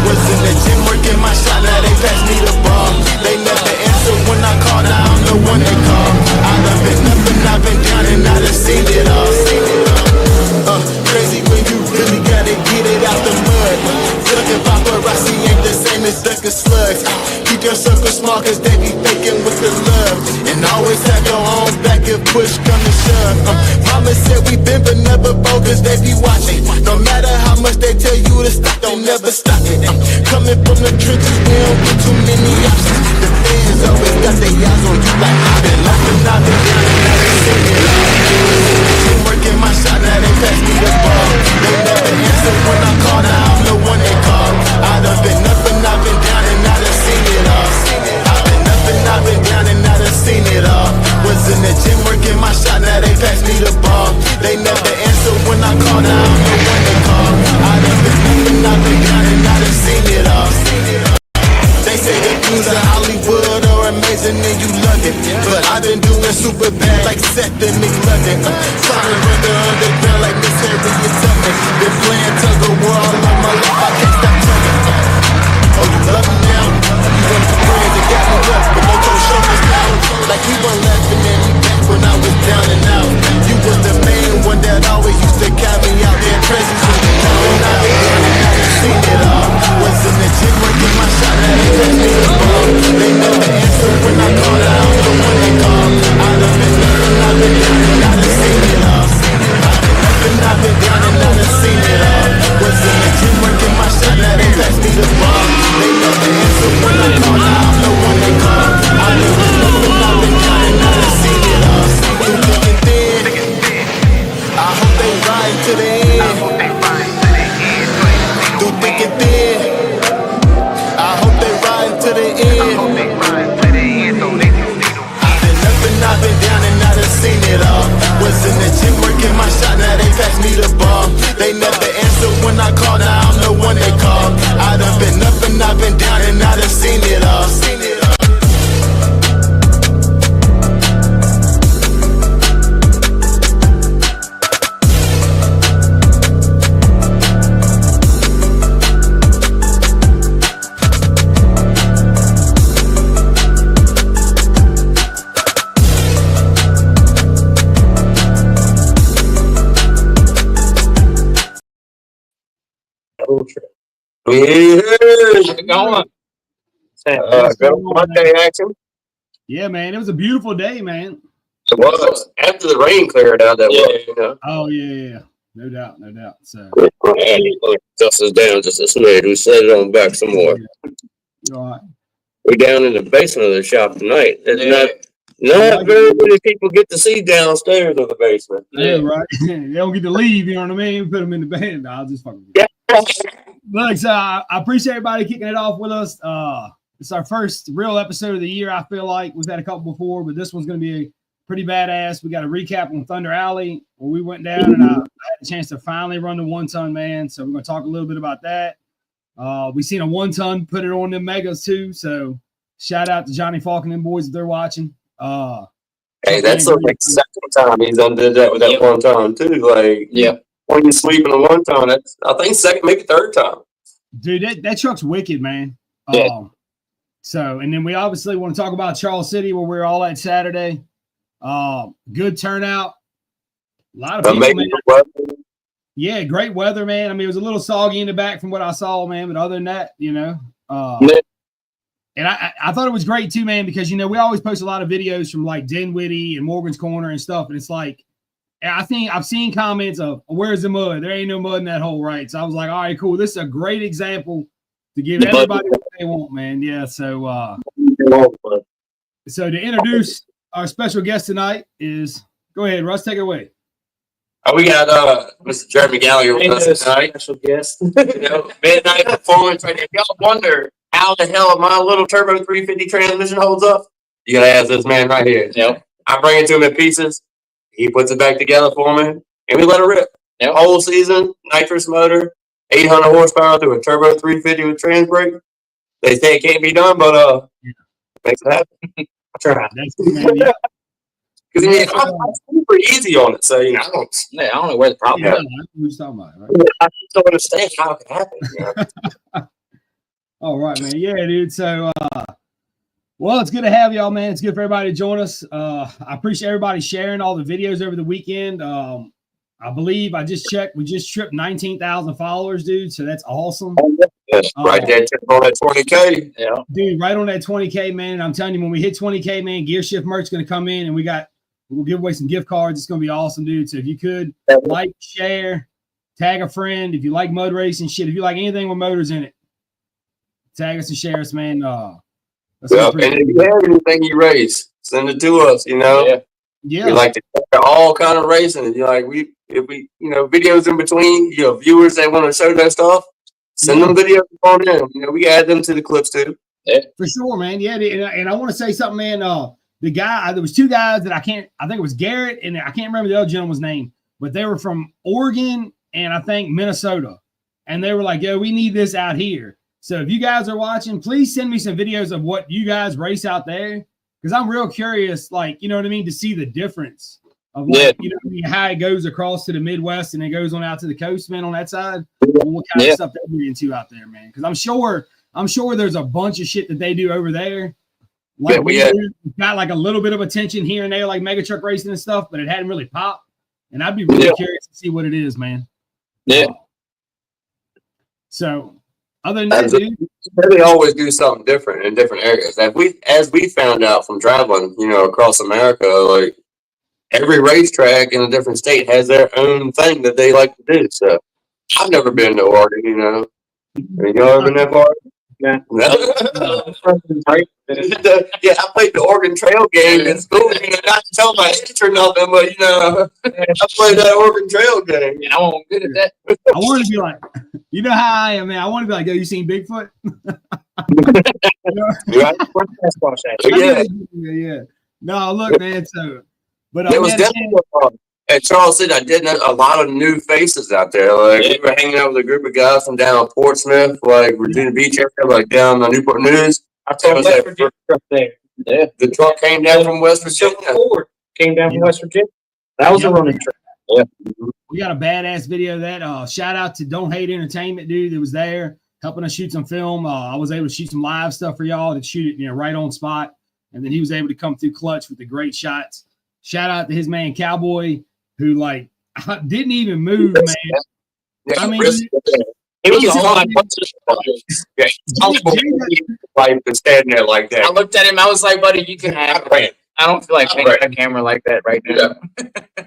Was in the gym working my shot, now they pass me the ball. They never answer when I call, now I'm the one they call. I done been up and I've been down and I done seen it all. Crazy when you really gotta get it out the mud. Ducking paparazzi ain't the same as ducking slugs. Keep your circle small cause they be faking with the love. And always have your own back if push come to shove. Mama said we been but never bogus, they be watching. No matter how much they tell you to stop, don't never stop it. Coming from the trenches, we don't get too many options. The fans always got their eyes on you like I've been up and I've been down and I've been seen it all. Working my shot, now they pass me the ball. They never answer when I call, now I'm the one they call. I done been up and I've been down and I done seen it all. I've been up and I've been down and I done seen it all. Was in the gym working my shot, now they pass me the ball. They never answer when I call, now I'm the one they call. I done been up and I've been down and I done seen it all. They say the dudes in Hollywood are amazing and you love it, but I've been doing super bad like Seth and McLovin. Trying to run the underground like Miss Harriet Tubman. Been playing tug of war all of my life, I can't stop tugging. Oh, you love me now? You want the friends that got me up, but no told shoulders now. Like you weren't laughing at me back when I was down and out. You was the main one that always used to count me out there crazy. So you know and I've been down and I done seen it all. Was in the gym working my shot, now they pass me the ball. They never answer when I call, now I'm the one they call. I done been up and I've been down and I done seen it all. I've been down and I done seen it all. Was in the gym working my shot, now they pass me the ball. They never answer when I call, now I'm the one they call. I done been up and I've been down and I done seen it all. Through thick and thin, I hope they ride to the end. Through thick and thin, I hope they ride to the end. I've been up and I've been down and I done seen it all. Was in the gym working my shot, now they pass me the ball. They never answer when I call, now I'm the one they call. I done been up and I've been down and I done seen it all. Monday action. Yeah, man, it was a beautiful day, man. It was after the rain cleared out. Oh yeah, no doubt. So dust us down just a smidge. We set it on back some more. All right. We're down in the basement of the shop tonight. Not very many people get to see downstairs of the basement. Yeah, right. They don't get to leave. You know what I mean? Put them in the band. I'll just fucking. Yeah. Look, so I appreciate everybody kicking it off with us. It's our first real episode of the year. I feel like we've had a couple before, but this one's going to be pretty badass. We got a recap on Thunder Alley where we went down, and I had a chance to finally run the 1 ton, man. So we're going to talk a little bit about that. We seen a 1 ton put it on them megas too. So shout out to Johnny Falk and them boys if they're watching. Hey, that's like second time he's done did that with that 1 ton too. Like, yeah, when you sweeping a 1 ton, that's I think second, maybe third time. Dude, that truck's wicked, man. Yeah. So, and then we obviously want to talk about Charles City where we're all at Saturday. Good turnout. A lot of people, man. Yeah, great weather, man. I mean, it was a little soggy in the back from what I saw, man. But other than that, and I thought it was great too, man, because, we always post a lot of videos from like Dinwiddie and Morgan's Corner and stuff. And it's like, I think I've seen comments of, where's the mud? There ain't no mud in that hole, right? So I was like, all right, cool. This is a great example to give everybody what they want, man. Yeah, so to introduce our special guest tonight is, go ahead, Russ, take it away. We got Mr. Jeremy Gallagher with us tonight. Special guest. Midnight performance right there. If y'all wonder how the hell my little turbo 350 transmission holds up, you gotta ask this man right here. Yep. I bring it to him in pieces. He puts it back together for me, and we let it rip. Yep. Whole season, nitrous motor, 800 horsepower through a turbo 350 with trans brake. They say it can't be done, but makes it happen. I try. Because I'm super easy on it, so I don't know where the problem is. We're talking about, right? I just don't understand how it can happen. All right, man. Yeah, dude. So, well, it's good to have y'all, man. It's good for everybody to join us. I appreciate everybody sharing all the videos over the weekend. I believe I just checked. We just tripped 19,000 followers, dude. So that's awesome. Yes, right there on that 20K. Yeah. Dude, right on that 20K, man. And I'm telling you, when we hit 20K, man, Gear Shift merch is going to come in, and we'll give away some gift cards. It's going to be awesome, dude. So if you could like, share, tag a friend. If you like mud racing shit, if you like anything with motors in it, tag us and share us, man. And if you have anything you race, send it to us. You know, yeah. We like to cover all kind of racing. And if we videos in between, viewers that want to show that stuff, send them videos on in. We add them to the clips too. Yeah. For sure, man. Yeah, and I want to say something, man. The guy, there was two guys that I think it was Garrett, and I can't remember the other gentleman's name, but they were from Oregon and I think Minnesota, and they were like, "Yo, we need this out here." So if you guys are watching, please send me some videos of what you guys race out there, because I'm real curious, like, you know what I mean, to see the difference of how it goes across to the Midwest and it goes on out to the coast, man, on that side. What kind of stuff they're into out there, man? Because I'm sure there's a bunch of shit that they do over there. Like got like a little bit of attention here and there, like mega truck racing and stuff, but it hadn't really popped. And I'd be really curious to see what it is, man. Yeah. So other than that, dude, they always do something different in different areas. As we found out from traveling, across America, like every racetrack in a different state has their own thing that they like to do. So I've never been to Oregon, Have y'all ever been that far? Yeah. I played the Oregon Trail game in school. Not to tell my age or nothing, but I played that Oregon Trail game. I won't good at that. I want to be like, you know how I am, man. I want to be like, yo, you seen Bigfoot? Yeah. No, look, man. So, but it was definitely. At Charles City, I did a lot of new faces out there. Like we were hanging out with a group of guys from down Portsmouth, like Virginia Beach area, like down the Newport News. I saw West Virginia truck there. Yeah, the truck came down from West Virginia. Ford came down from West Virginia. That was a running truck. Yeah, we got a badass video of that. Shout out to Don't Hate Entertainment, dude, that was there helping us shoot some film. I was able to shoot some live stuff for y'all to shoot it, right on spot, and then he was able to come through clutch with the great shots. Shout out to his man Cowboy, who like didn't even move, man. Yeah, I mean, he was like standing there like that. I looked at him. I was like, "Buddy, you can have it." I don't feel like taking a camera like that right now.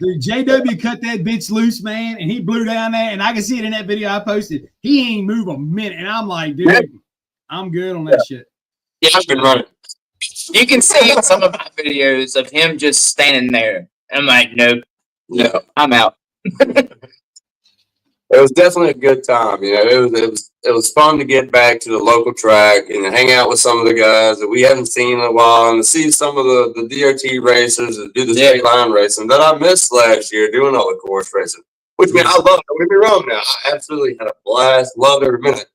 Dude, JW cut that bitch loose, man, and he blew down there, and I can see it in that video I posted. He ain't move a minute, and I'm like, dude, I'm good on that shit. Yeah, I've been running. You can see in some of my videos of him just standing there. I'm like, nope. No, I'm out. It was definitely a good time. It was fun to get back to the local track and hang out with some of the guys that we haven't seen in a while, and to see some of the DOT racers and do the straight line racing that I missed last year doing all the course racing. Which I love. Don't get me wrong. Now I absolutely had a blast. Loved every minute.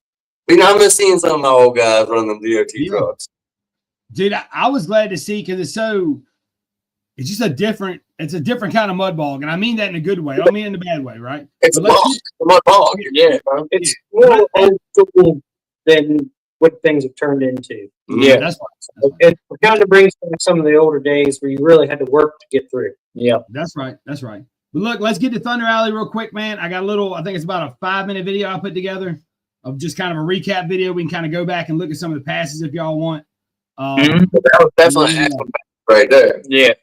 But I miss seeing some of my old guys running them DOT trucks. Dude, I was glad to see, because it's just a different kind of mud bog, and I mean that in a good way. I don't mean it in a bad way, right? It's a mud bog. Yeah, it's more old school than what things have turned into. Yeah, that's right. It kind of brings back some of the older days where you really had to work to get through. Yeah, that's right. That's right. But look, let's get to Thunder Alley real quick, man. I got I think it's about a 5-minute video I put together of just kind of a recap video. We can kind of go back and look at some of the passes if y'all want. That was definitely excellent right there. Yeah.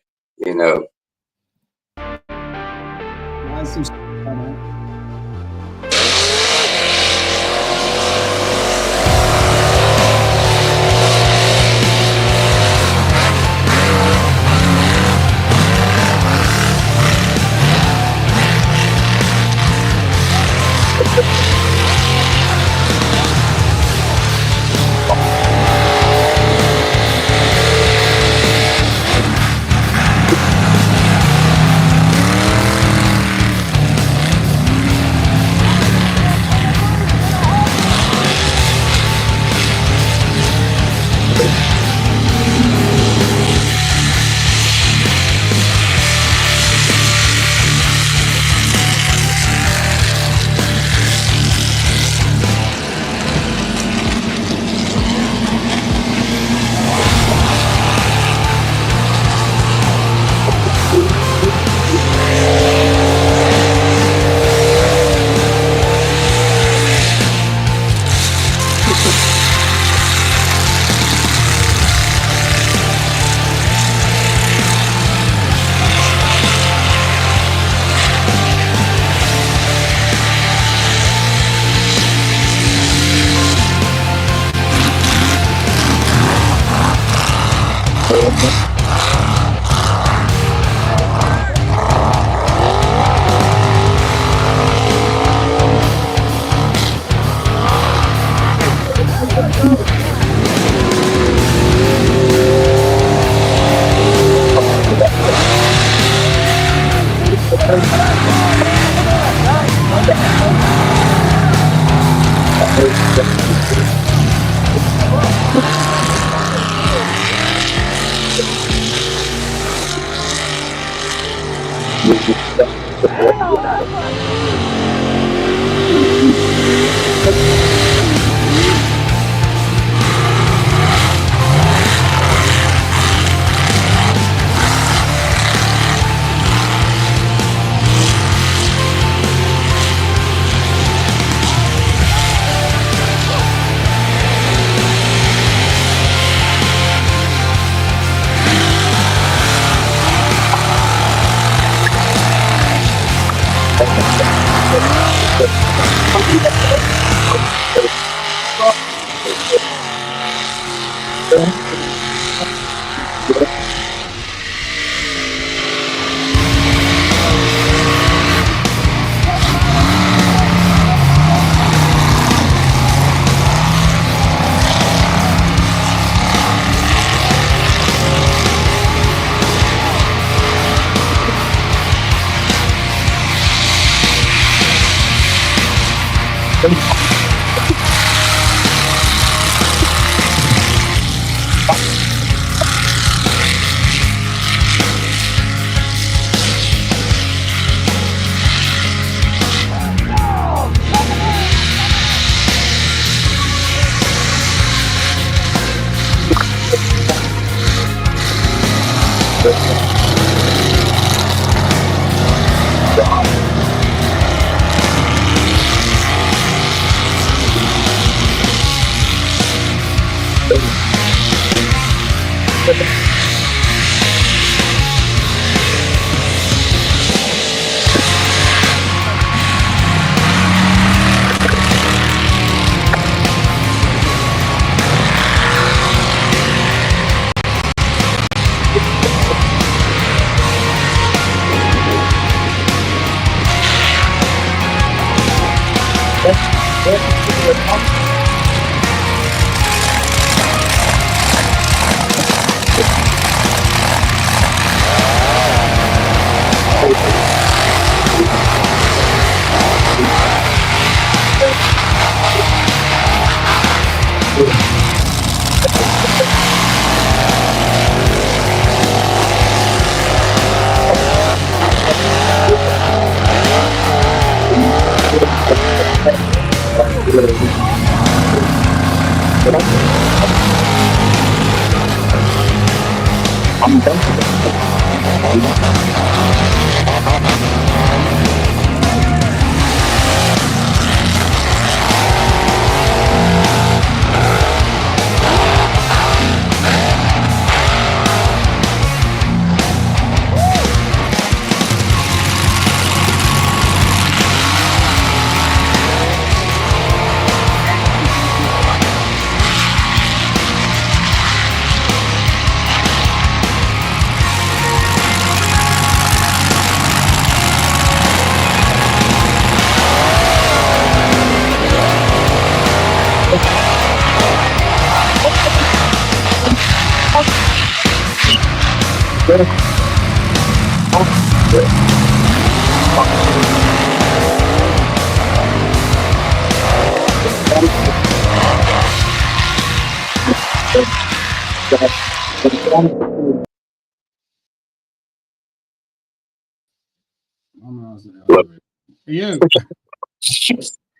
You.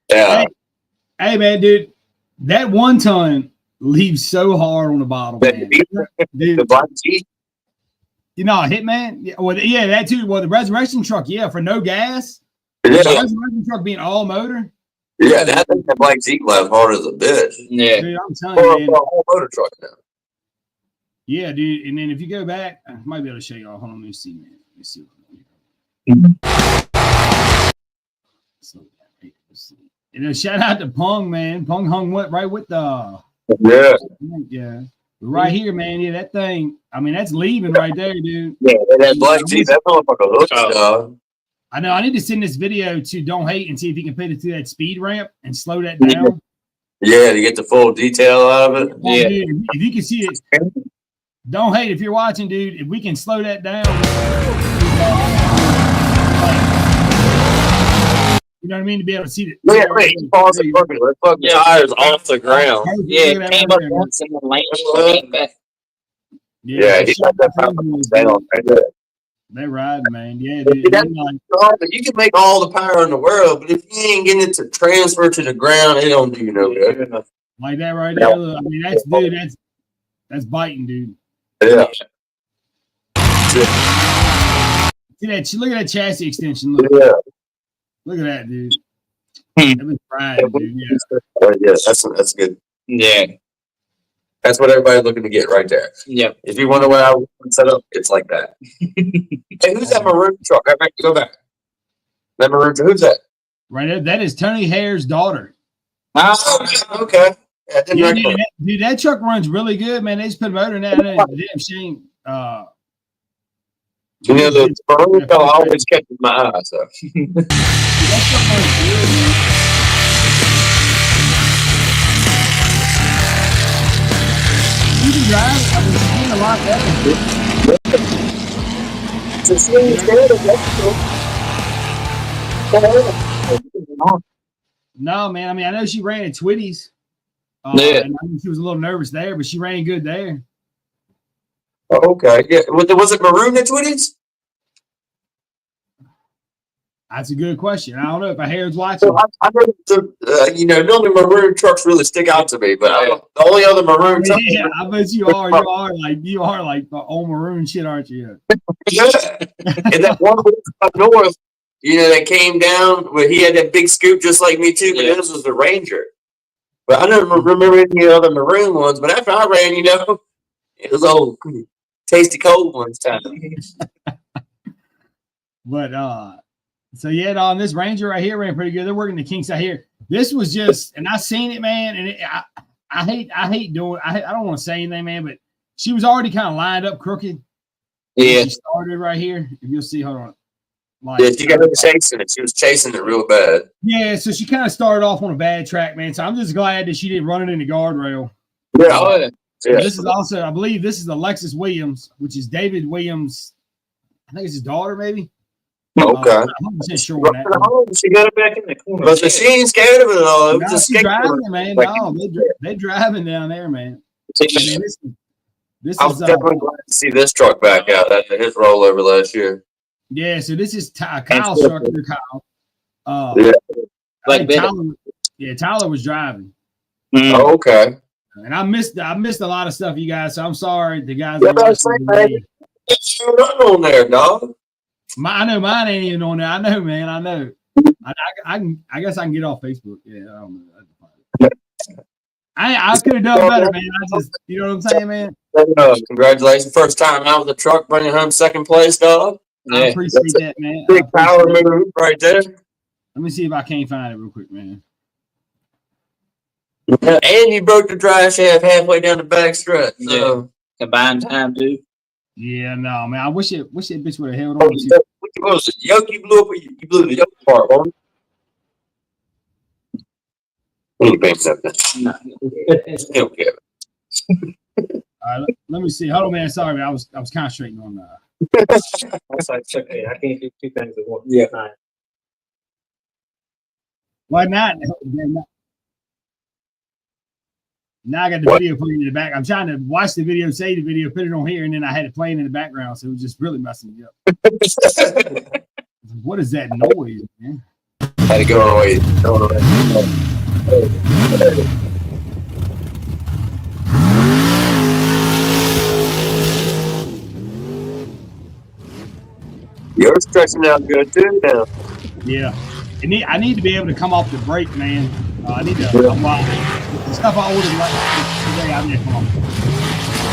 Yeah. Hey, man, dude, that 1 ton leaves so hard on the bottom, man. The black Jeep. You know, Hitman? Yeah, well, yeah, that too. Well, the resurrection truck, yeah, for no gas. Yeah. The resurrection truck being all motor. Yeah, that thing, that black Jeep left hard as a bitch. Yeah. Dude, I'm telling you, man. For a whole motor truck now. Yeah, dude. And then if you go back, I might be able to show y'all. Hold on, let me see, man. Let me see. And then shout out to Pong, man. Pong hung right with the. Yeah. Yeah. Right here, man. Yeah, that thing. I mean, that's leaving right there, dude. Yeah, that black Jeep, that motherfucker looks dog. I know. I need to send this video to Don't Hate and see if he can put it through that speed ramp and slow that down. Yeah, to get the full detail out of it. Oh, yeah. Dude, if you can see it, Don't Hate if you're watching, dude. If we can slow that down, you know what I mean, to be able to see it. Yeah, wait, he falls in perfect. Let's fucking tires off the ground. Yeah, came up once in the lane. Yeah, he got that power down right there. They're riding, man. Yeah, dude. You can make all the power in the world, but if you ain't getting it to transfer to the ground, it don't do you no good. Like that right there. Look, I mean, that's biting, dude. Yeah. See that? Look at that chassis extension. Look. Yeah. Look at that, dude. That was riding, dude. Yeah. Yeah, that's good. Yeah. That's what everybody's looking to get right there. Yep. If you wonder what I would set up, it's like that. Hey, who's that maroon truck? I have to go back. That maroon truck, who's that? Right there. That is Tony Hare's daughter. Oh, okay. Yeah, dude, that truck runs really good, man. They just put a motor in that. Damn shame. You know, the maroon fellow always catches my eye. So. That truck runs good, man. You can drive. I mean, she's doing a lot better. No, man. I mean, I know she ran at Twitty's. Yeah. And I mean, she was a little nervous there, but she ran good there. Okay. Yeah. Was it maroon at Twitty's? That's a good question. I don't know if I Hare's watching. Well, I know normally maroon trucks really stick out to me, but the only other maroon truck. Yeah, I bet you are. You are like the old maroon shit, aren't you? Yeah. And that one up north, that came down where he had that big scoop just like me too, but this was the Ranger. But I don't remember any other maroon ones. But after I ran, it was old tasty cold ones time. But so yeah, on this Ranger right here ran pretty good. They're working the kinks out here. This was just, and I seen it, man. And I hate doing. I don't want to say anything, man. But she was already kind of lined up crooked. Yeah, she started right here. If you'll see, hold on. Like, yeah, she got chasing it. She was chasing it real bad. Yeah, so she kind of started off on a bad track, man. So I'm just glad that she didn't run it in the guardrail. Yeah. This is also, I believe, this is Alexis Williams, which is David Williams. I think it's his daughter, maybe. Okay. I'm 100% sure on that. She got it back in the corner. But she ain't scared of it all. It was just driving, man. No, they're driving down there, man. I mean, I'm definitely glad to see this truck back out after his rollover last year. Yeah, so this is Kyle's truck. Kyle. Tyler was driving. Oh, okay. And I missed a lot of stuff, you guys. So I'm sorry, the guys. It's on there, dog. I know mine ain't even on there. I know, man. I know. I guess I can get off Facebook. Yeah, I don't know. I could have done better, man. You know what I'm saying, man? Congratulations. First time out with the truck, bringing home second place, dog. I appreciate that, man. Big power move right there. Let me see if I can't find it real quick, man. And you broke the drive shaft halfway down the back strut. So. Yeah. Combined time, dude. Yeah, no, man. I wish that bitch would have held on. What was it? Yoke you blew up? You blew the yoke part, wasn't it? He ain't paying nothing. No. He don't care. All right, let me see. Hold on, man. Sorry, man. I was concentrating on that. That's like, okay, I can't do two things at once. Yeah. Why not? Now I got the video playing in the back. I'm trying to watch the video, save the video, put it on here, and then I had it playing in the background, so it was just really messing me up. What is that noise, man? Had to go away. You're stretching out good too now. Yeah. I need to be able to come off the brake, man. I need to. The stuff I ordered today, I need to come off.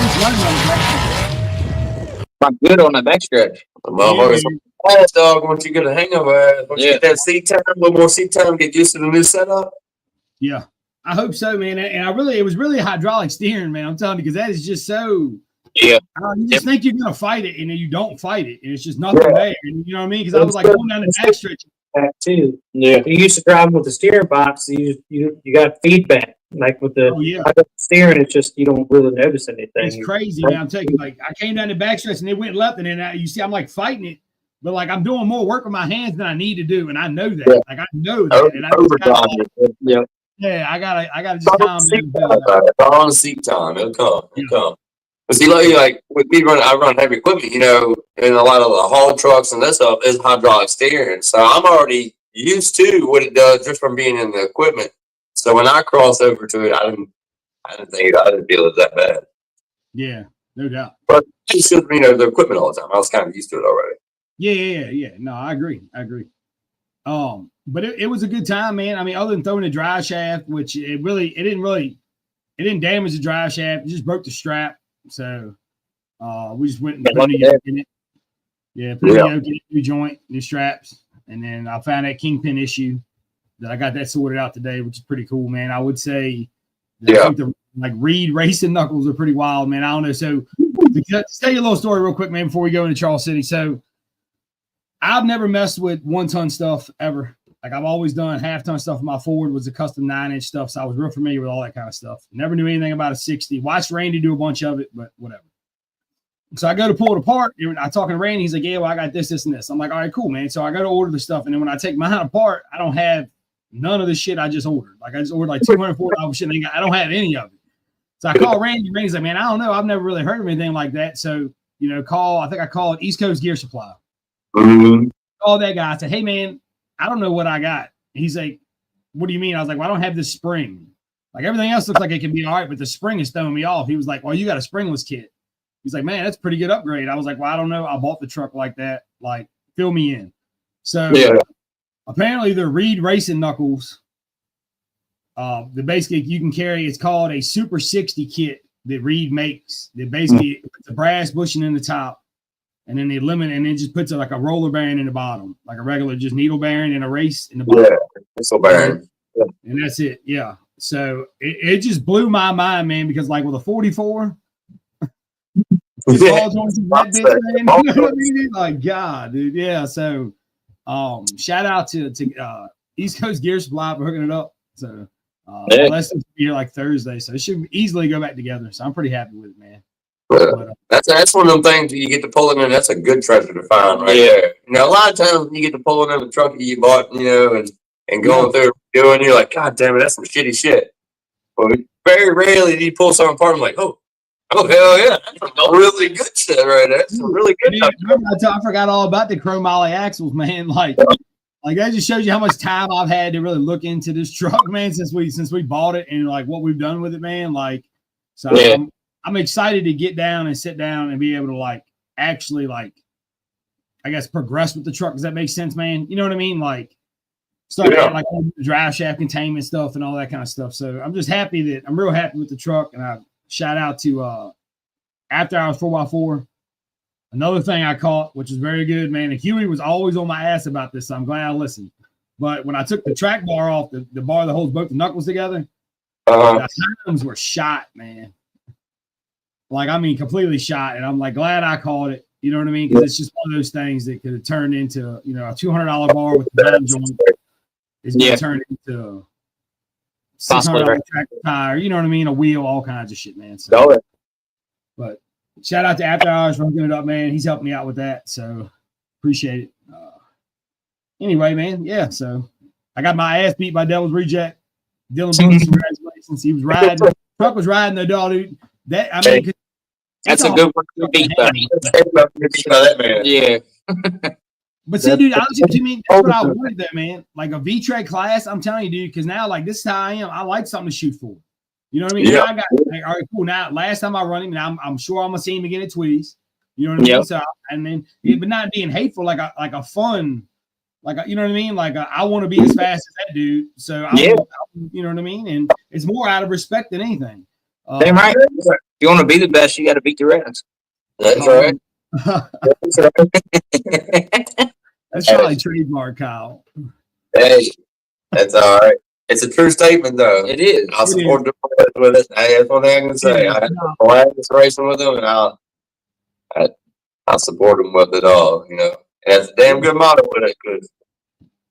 It's running on the brake. I'm good on the backstretch. Fast dog, once you get a hang of it, once you get that seat time, a little more seat time, get used to the new setup. Yeah. I hope so, man. And it was really hydraulic steering, man. I'm telling you, because that is just so. Yeah. You just think you're gonna fight it, and then you don't fight it, and it's just nothing there. And you know what I mean? Because I was like going down the backstretch. That too. Yeah. You used to drive with the steering box. You got feedback. Like with the Oh yeah, steering, it's just you don't really notice anything. it's crazy, man. I'm telling you, like I came down the backstretch and it went left, and then you see, I'm like fighting it, but like I'm doing more work with my hands than I need to do, and I know that. Yeah. Like I know that, and I just gotta, Yeah. yeah, I gotta just calm down. It's all on seat time. It'll come. It'll come. But see, like with me I run heavy equipment, you know, and a lot of the haul trucks and that stuff is hydraulic steering. So I'm already used to what it does just from being in the equipment. So when I cross over to it, I didn't feel it that bad. Yeah, no doubt. But it's just, you know, the equipment all the time. I was kind of used to it already. Yeah. No, I agree. But it was a good time, man. I mean, other than throwing the drive shaft, which it didn't damage the drive shaft. It just broke the strap. So we just went and put a new yoke in it. Yeah, put a yoke in it, new joint, new straps. And then I found that kingpin issue that I got that sorted out today, which is pretty cool, man. I would say that I think the Reed racing knuckles are pretty wild, man. I don't know. So to tell you a little story real quick, man, before we go into Charles City. So I've never messed with 1-ton stuff ever. Like I've always done half-ton stuff. My Ford was a custom 9-inch stuff, so I was real familiar with all that kind of stuff. Never knew anything about a 60. Watched Randy do a bunch of it, but whatever. So I go to pull it apart. I talking to Randy. He's like, "Yeah, well, I got this, and this." I'm like, "All right, cool, man." So I go to order the stuff, and then when I take mine apart, I don't have none of the shit I just ordered. Like I just ordered like $240 shit. I don't have any of it. So I call Randy. Randy's like, "Man, I don't know. I've never really heard of anything like that." So I think I called East Coast Gear Supply. Mm-hmm. Called that guy. I said, "Hey, man, I don't know what I got." He's like, "What do you mean?" I was like, "Well, I don't have this spring. Like everything else looks like it can be all right, but the spring is throwing me off." He was like, "Well, you got a springless kit." He's like, "Man, that's a pretty good upgrade." I was like, "Well, I don't know. I bought the truck like that. Like, fill me in." So apparently the Reed racing knuckles, basically you can carry, it's called a Super 60 kit that Reed makes. That basically puts a brass bushing in the top, and then they limit, and then just puts like a roller bearing in the bottom, like a regular just needle bearing in a race in the bottom. Yeah, it's so bearing. And that's it. Yeah. So it just blew my mind, man, because like with a 44, ball joints in that bitch, man. You know what I mean? Like, God, dude. Yeah. So shout out to East Coast Gear Supply for hooking it up. So let's be here like Thursday. So it should easily go back together. So I'm pretty happy with it, man. That's one of them things you get to pull it in. That's a good treasure to find right there. You know, a lot of times you get to pull it in the truck that you bought, you know, and going through doing, you're like, God damn it, that's some shitty shit. But very rarely do you pull something apart and like, oh hell yeah, that's some really good shit right there. That's some really good stuff. I forgot all about the chromoly molly axles, man. Like that just shows you how much time I've had to really look into this truck, man, since we bought it and like what we've done with it, man. Like, so I'm excited to get down and sit down and be able to like actually like, I guess, progress with the truck. Does that make sense, man? You know what I mean? Like start like drive shaft containment stuff and all that kind of stuff. So I'm just happy that I'm real happy with the truck. And I shout out to After Hours 4x4. Another thing I caught, which is very good, man. And Huey was always on my ass about this, so I'm glad I listened. But when I took the track bar off, the bar that holds both the knuckles together, the times were shot, man. Like, I mean, completely shot. And I'm like, glad I caught it. You know what I mean? Because it's just one of those things that could have turned into, you know, a $200 bar with the bottom joint. It's going to turn into a $600 tractor tire. You know what I mean? A wheel, all kinds of shit, man. So, but shout out to After Hours for hooking it up, man. He's helping me out with that. So appreciate it. Anyway, man. Yeah. So I got my ass beat by Devil's Reject. Dylan Booth, congratulations. He was riding. The truck was riding the dog, dude. That's a good one to beat, buddy. Yeah. But see, dude, honestly, to me, that's what I wanted there, man. Like a V-Trek class, I'm telling you, dude, because now, like, this is how I am. I like something to shoot for. You know what I mean? Yeah. Now I got, like, all right, cool. Now, last time I run him, now I'm sure I'm going to see him again at Tweeties. You know what I mean? So, and then, but not being hateful, like a fun, like, you know what I mean? Like, I want to be as fast as that dude. So, you know what I mean? And it's more out of respect than anything. Damn right. If you want to be the best, you got to beat the rest. That's right. That's probably trademark, Kyle. Hey, that's all right. It's a true statement, though. It is. I'll support them with it. Hey, that's one thing I can say. I had a blast racing with them, and I'll support them with it all. You know, and that's a damn good motto with it. Cause,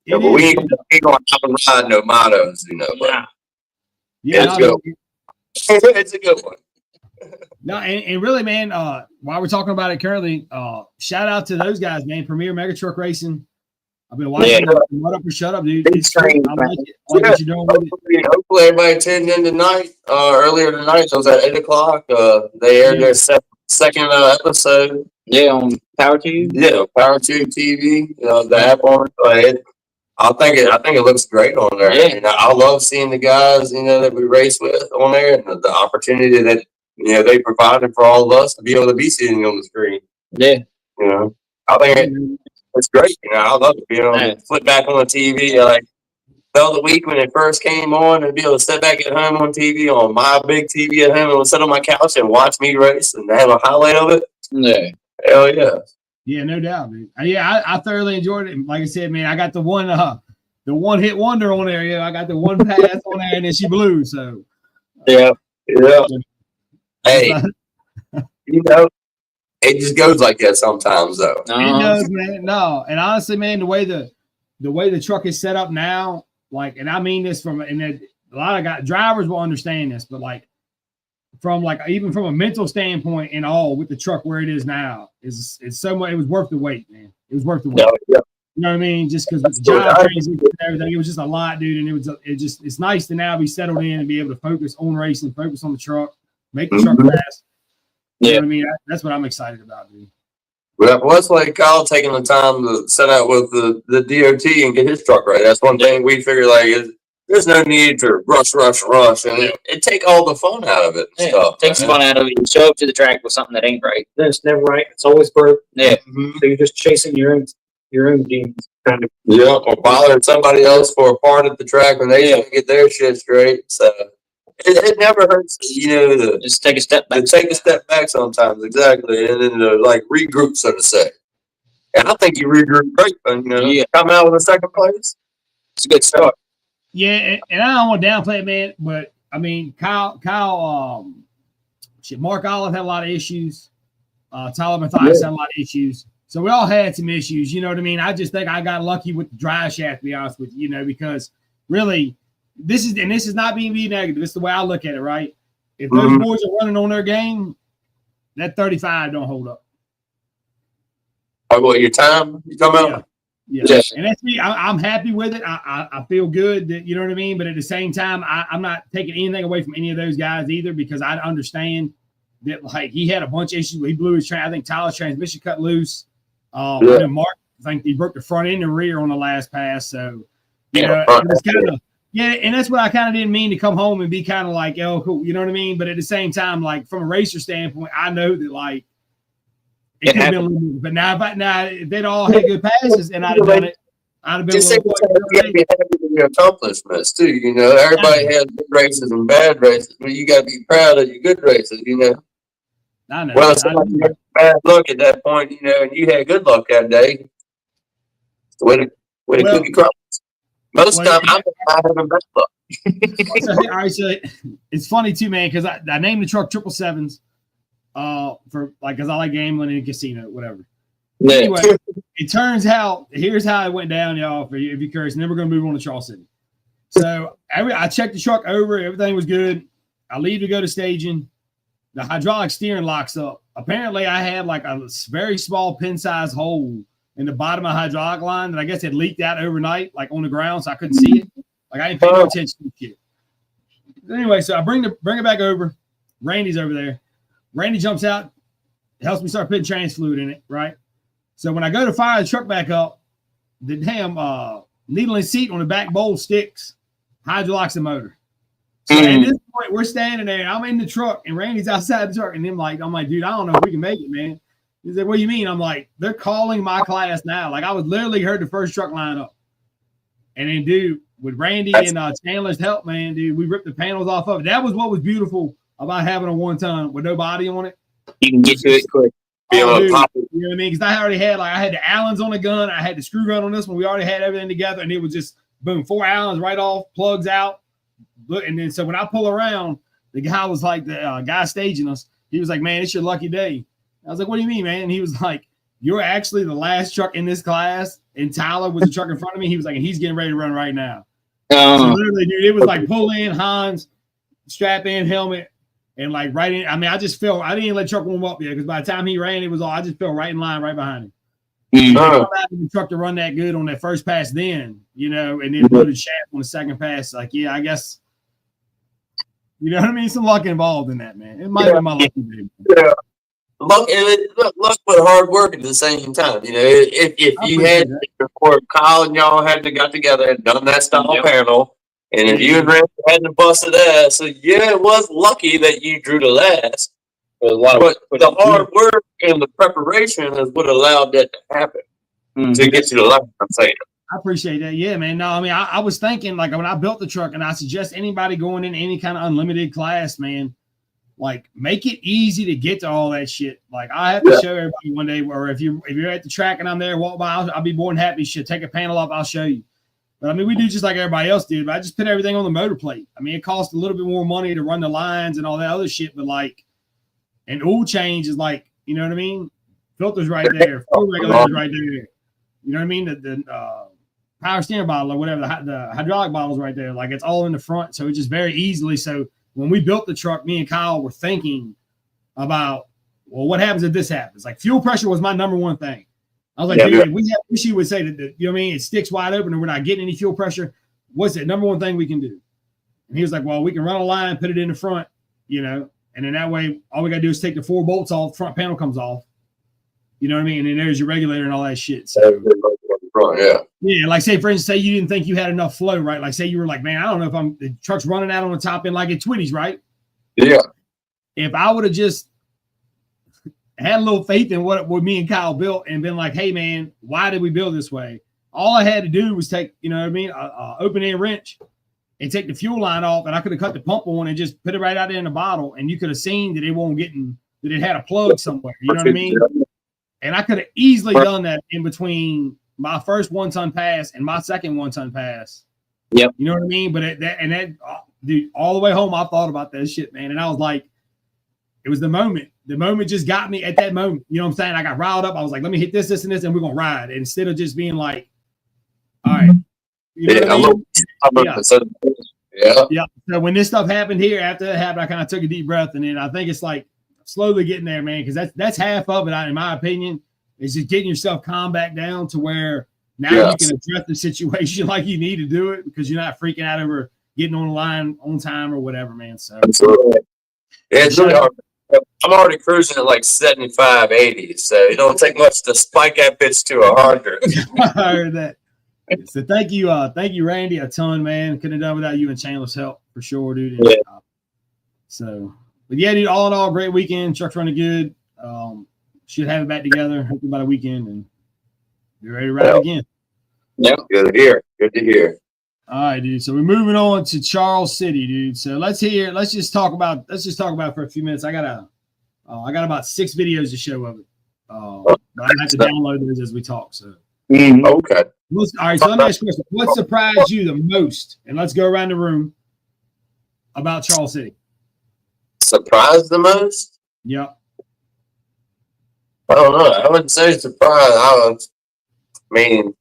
It but we is. ain't gonna have to ride no mottos, you know. But Nah. Yeah, it's no, good. It's a good one. No, and really, man, while we're talking about it currently, shout out to those guys, man. Premier Mega Truck Racing. I've been watching What Up or Shut Up, dude. It's great. I like it. I like what you're doing with it. Hopefully everybody tuned in tonight. Earlier tonight, it was at 8:00. They aired their second episode. Yeah, on PowerTube. Yeah, PowerTube TV. The app on it. I think it looks great on there. Yeah. And I love seeing the guys, that we race with on there, and the opportunity that they provided for all of us to be able to be sitting on the screen. Yeah. I think it's great. I love it. Being able to flip back on the TV. Like the other week when it first came on, and be able to sit back at home on TV on my big TV at home and sit on my couch and watch me race and have a highlight of it. Yeah. Hell yeah. Yeah, no doubt, dude. Yeah, I thoroughly enjoyed it. Like I said, man, I got the one hit wonder on there. Yeah, I got the one pass on there, and then she blew. So yeah. Hey, it just goes like that sometimes, though. it does, man. No, and honestly, man, the way the truck is set up now, like, and I mean this a lot of drivers will understand this, but like even from a mental standpoint and all with the truck where it is now it's so much. It was worth the wait, man. It was worth the wait. Yeah. You know what I mean? Just because with the job transition and everything, it was just a lot, dude. And it's nice to now be settled in and be able to focus on racing, focus on the truck, make the truck fast. You know what I mean? That's what I'm excited about, dude. Well, it's like Kyle taking the time to set out with the DOT and get his truck right. That's one thing we figure there's no need to rush, and it take all the fun out of it. And stuff. Takes fun out of it. You show up to the track with something that ain't right. It's never right. It's always broke. Yeah. So you're just chasing your own demons, kind of. Yeah, or bothering somebody else for a part at the track when they try to get their shit straight. So it never hurts, to Just take a step back. take a step back sometimes, exactly, and then regroup, so to say. And I think you regroup great, come out with a second place. It's a good start. Yeah, and I don't want to downplay it, man, but I mean, Kyle, Mark Olive had a lot of issues. Tyler Mathias had a lot of issues. So we all had some issues, you know what I mean? I just think I got lucky with the dry shaft, to be honest with you, because really, this is not being negative. It's the way I look at it, right? If those boys are running on their game, that 35 don't hold up. Oh, what, your time? You talking about? Yeah. And that's me. I'm happy with it. I feel good that, you know what I mean? But at the same time, I'm not taking anything away from any of those guys either, because I understand that, like, he had a bunch of issues. He blew his I think Tyler's transmission cut loose. And Mark, I think he broke the front end and rear on the last pass. So, it was kind of, and that's what I kind of didn't mean to come home and be kind of like, oh, cool. You know what I mean? But at the same time, like, from a racer standpoint, I know that, like, it could have been a little bit, but now if they'd all had good passes and I'd have done it, I'd have been you gotta be happy with your accomplishments too. Everybody has good races and bad races, but you gotta be proud of your good races. I know. Well, it's like you had bad luck at that point, and you had good luck that day. It's the way the cookie crumbles. Most of the time, I'm having bad luck. All right, so it's funny too, man, because I named the truck 777s. Because I like gambling and casino, whatever. Yeah. Anyway, it turns out here's how it went down, y'all. If you're curious, and then we're gonna move on to Charles City. So I checked the truck over, everything was good. I leave to go to staging. The hydraulic steering locks up. Apparently, I had like a very small pin-sized hole in the bottom of the hydraulic line that I guess had leaked out overnight, like on the ground, so I couldn't see it. Like I didn't pay no attention to shit. Anyway, so I bring it back over. Randy's over there. Randy jumps out, helps me start putting trans fluid in it, right? So when I go to fire the truck back up, the damn needle and seat on the back bowl sticks, hydrolocks the motor. So at this point, we're standing there, and I'm in the truck, and Randy's outside the truck, and I'm like, dude, I don't know if we can make it, man. He's like, what do you mean? I'm like, they're calling my class now. Like, I was literally heard the first truck line up. And then, dude, with Randy and Chandler's help, man, dude, we ripped the panels off of it. That was what was beautiful about having a 1-ton with no body on it. You can get to it quick. You know what I mean? Because I already had, I had the Allens on the gun. I had the screw gun on this one. We already had everything together, and it was just boom, 4 Allens right off, plugs out. And then so when I pull around, the guy was like, the guy staging us, he was like, man, it's your lucky day. I was like, what do you mean, man? And he was like, you're actually the last truck in this class, and Tyler was the truck in front of me. He was like, and he's getting ready to run right now. So literally, dude, it was like pull in, Hans, strap in, helmet, and like right in. I mean, I just felt, I didn't even let truck warm up yet because by the time he ran, it was all, I just fell right in line right behind him. The truck to run that good on that first pass then, you know, and then put a shaft on the second pass. Like, yeah, I guess, you know what I mean? Some luck involved in that, man. It might have been my lucky day. Yeah. Luck with hard work at the same time. You know, if you had before Kyle and y'all had got together and done that style panel, and if you and Randy hadn't busted ass, so yeah, it was lucky that you drew the last. But the hard work and the preparation is what allowed that to happen to get to the line. I'm saying. I appreciate that. Yeah, man. No, I mean, I was thinking like when I built the truck, and I suggest anybody going in any kind of unlimited class, man, like make it easy to get to all that shit. Like I have to show everybody one day, or if you're at the track and I'm there, walk by, I'll be more than happy. Shit, take a panel off, I'll show you. But I mean, we do just like everybody else did. But I just put everything on the motor plate. I mean, it costs a little bit more money to run the lines and all that other shit, but like an oil change is like, you know what I mean? Filters right there, fuel regulators right there. You know what I mean? The power steering bottle or whatever, the hydraulic bottle's right there. Like it's all in the front, so it's just very easily. So when we built the truck, me and Kyle were thinking about, well, what happens if this happens? Like fuel pressure was my number one thing. I was like, dude, we have issue would say that, you know what I mean? It sticks wide open and we're not getting any fuel pressure. What's the number one thing we can do? And he was like, well, we can run a line, put it in the front, you know, and then that way, all we got to do is take the 4 bolts off, front panel comes off. You know what I mean? And then there's your regulator and all that shit. So, yeah, like say, for instance, say you didn't think you had enough flow, right? Like say you were like, man, I don't know if the truck's running out on the top end like at Twitty's, right? Yeah. If I would have just had a little faith in what me and Kyle built and been like, hey, man, why did we build this way? All I had to do was take, you know what I mean, open end wrench and take the fuel line off, and I could have cut the pump on and just put it right out there in the bottle, and you could have seen that that it had a plug somewhere. You know what I mean? And I could have easily done that in between my first 1-ton pass and my second 1-ton pass. Yep. You know what I mean? But dude, all the way home, I thought about that shit, man. And I was like, it was the moment. The moment just got me at that moment. You know what I'm saying? I got riled up. I was like, let me hit this, and this, and we're going to ride. And instead of just being like, all right. You know what I mean? Yeah. So when this stuff happened here, after that happened, I kind of took a deep breath. And then I think it's like slowly getting there, man, because that's half of it, in my opinion, is just getting yourself calm back down to where now you can address the situation like you need to do it because you're not freaking out over getting on the line on time or whatever, man. So absolutely. Yeah, it's really hard. I'm already cruising at like 75, 80, so it don't take much to spike that bitch to 100. I heard that. So thank you, Randy, a ton, man. Couldn't have done without you and Chandler's help for sure, dude. And, but yeah, dude, all in all, great weekend. Truck's running good. Should have it back together. Hopefully about a weekend, and be ready to ride again. Yep, good to hear. Good to hear. All right, dude. So we're moving on to Charles City, dude. So let's just talk about it for a few minutes. I got about 6 videos to show of it. But I have to download those as we talk. So okay. All right. So let me ask you a question. What surprised you the most? And let's go around the room about Charles City. Surprised the most? Yep. I don't know. I wouldn't say surprised. It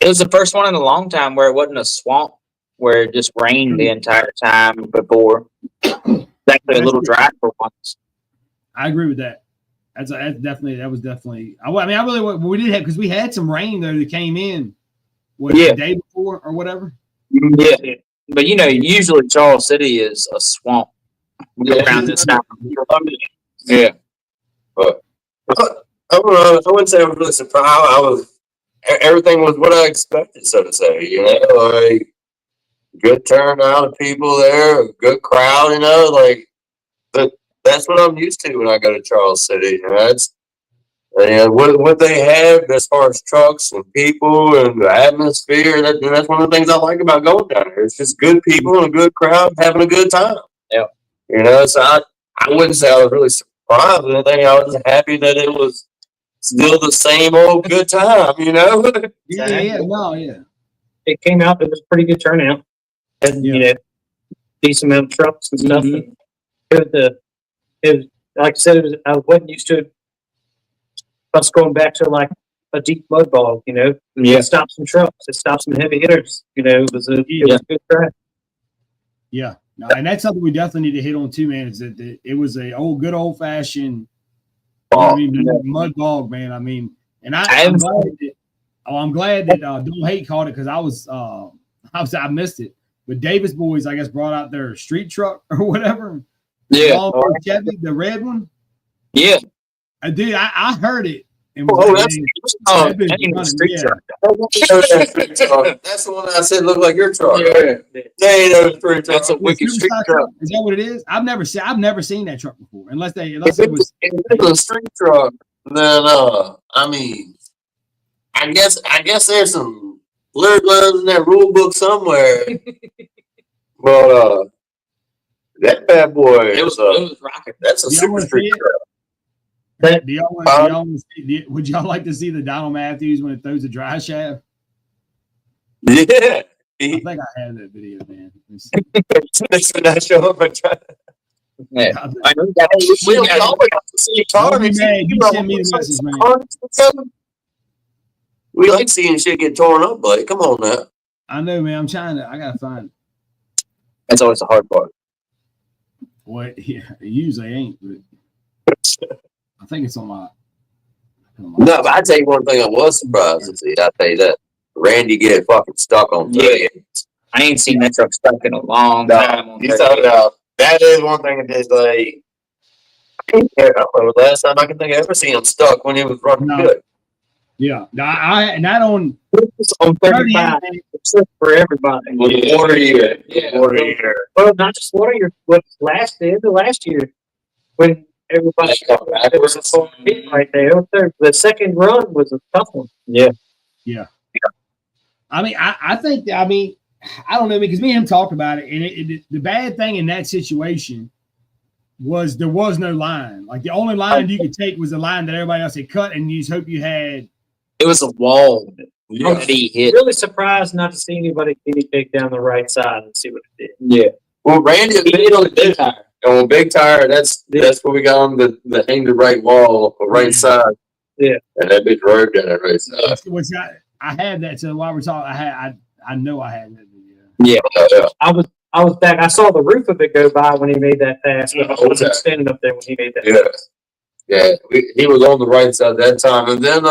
was the first one in a long time where it wasn't a swamp, where it just rained the entire time before. It's actually a little dry for once. I agree with that. That was definitely. We did have, because we had some rain though that came in. The day before or whatever. Yeah, but usually Charles City is a swamp around this time. Yeah, but I wouldn't say I was really surprised. Everything was what I expected, so to say. Like good turnout of people there, a good crowd. That's what I'm used to when I go to Charles City. What they have as far as trucks and people and the atmosphere. That's one of the things I like about going down there. It's just good people and a good crowd having a good time. Yeah. So I wouldn't say I was really surprised or anything. I was happy that it was still the same old good time. Yeah. it came out. It was a pretty good turnout, and you know, decent amount of trucks and stuff. Mhm. And it was like I said, I wasn't used to us going back to like a deep mud bog. You know, Yeah. it stopped some trucks, it stopped some heavy hitters. You know, it was a good track. Yeah, no, and that's something we definitely need to hit on too, man. Is that it was a good old fashioned, mud bog, man. I mean, and I'm glad that Don't Hate caught it because I missed it. But Davis boys, I guess, brought out their street truck or whatever. Yeah. Chevy, the red one. Yeah. Dude, I heard it. And That's that bitch running, street yeah. truck. the one I said looked like your truck. Yeah. They ain't no street That's a truck. wicked street Superstock truck. Is that what it is? I've never seen that truck before, unless If it was. it's a street truck, then I mean, I guess there's some lyric lines in that rule book somewhere. But that bad boy It was rocking. that's a Do y'all super wanna street see it? truck. Do y'all want would y'all like to see the Donald Matthews when it throws a dry shaft? Yeah. I think I have that video, man. Not show up and try. Yeah. I I know We don't always have to see Don't cars. be mad. You send me the message, man. We like seeing shit get torn up, buddy. Come on now. I know, man. I gotta find it. That's always the hard part. What? Yeah, it usually ain't, but I think it's on my. No, but I tell you one thing I was surprised to see. I tell you that Randy get fucking stuck on three. I ain't seen that truck stuck in a long time. on You 38. talking about that is one thing that is like. I don't know, last time I can think I ever seen him stuck when he was running No. good. Yeah, I not on It's on 35 except for everybody. Water year. Yeah. Water year. Well, not just water year, but the end of last year when everybody there was a full hit right there. The second run was a tough one. Yeah. I mean, I think, I don't know, because me and him talked about it, and the bad thing in that situation was there was no line. Like, the only line you could take was the line that everybody else had cut, and you just hope you had. It was a wall Yeah. that he hit. Really surprised not to see anybody take down the right side and see what it did. Yeah. Well, Randy He hit on the big tire. on Big Tire, that's where we got him the hang the right wall, the right side. Yeah. And that bitch rode down that right side. Which I had that. So while we're talking, I know I had that video. Yeah. I was back. I saw the roof of it go by when he made that pass, but I wasn't Okay. standing up there when he made that. Yeah. Yeah. He was on the right side that time. And then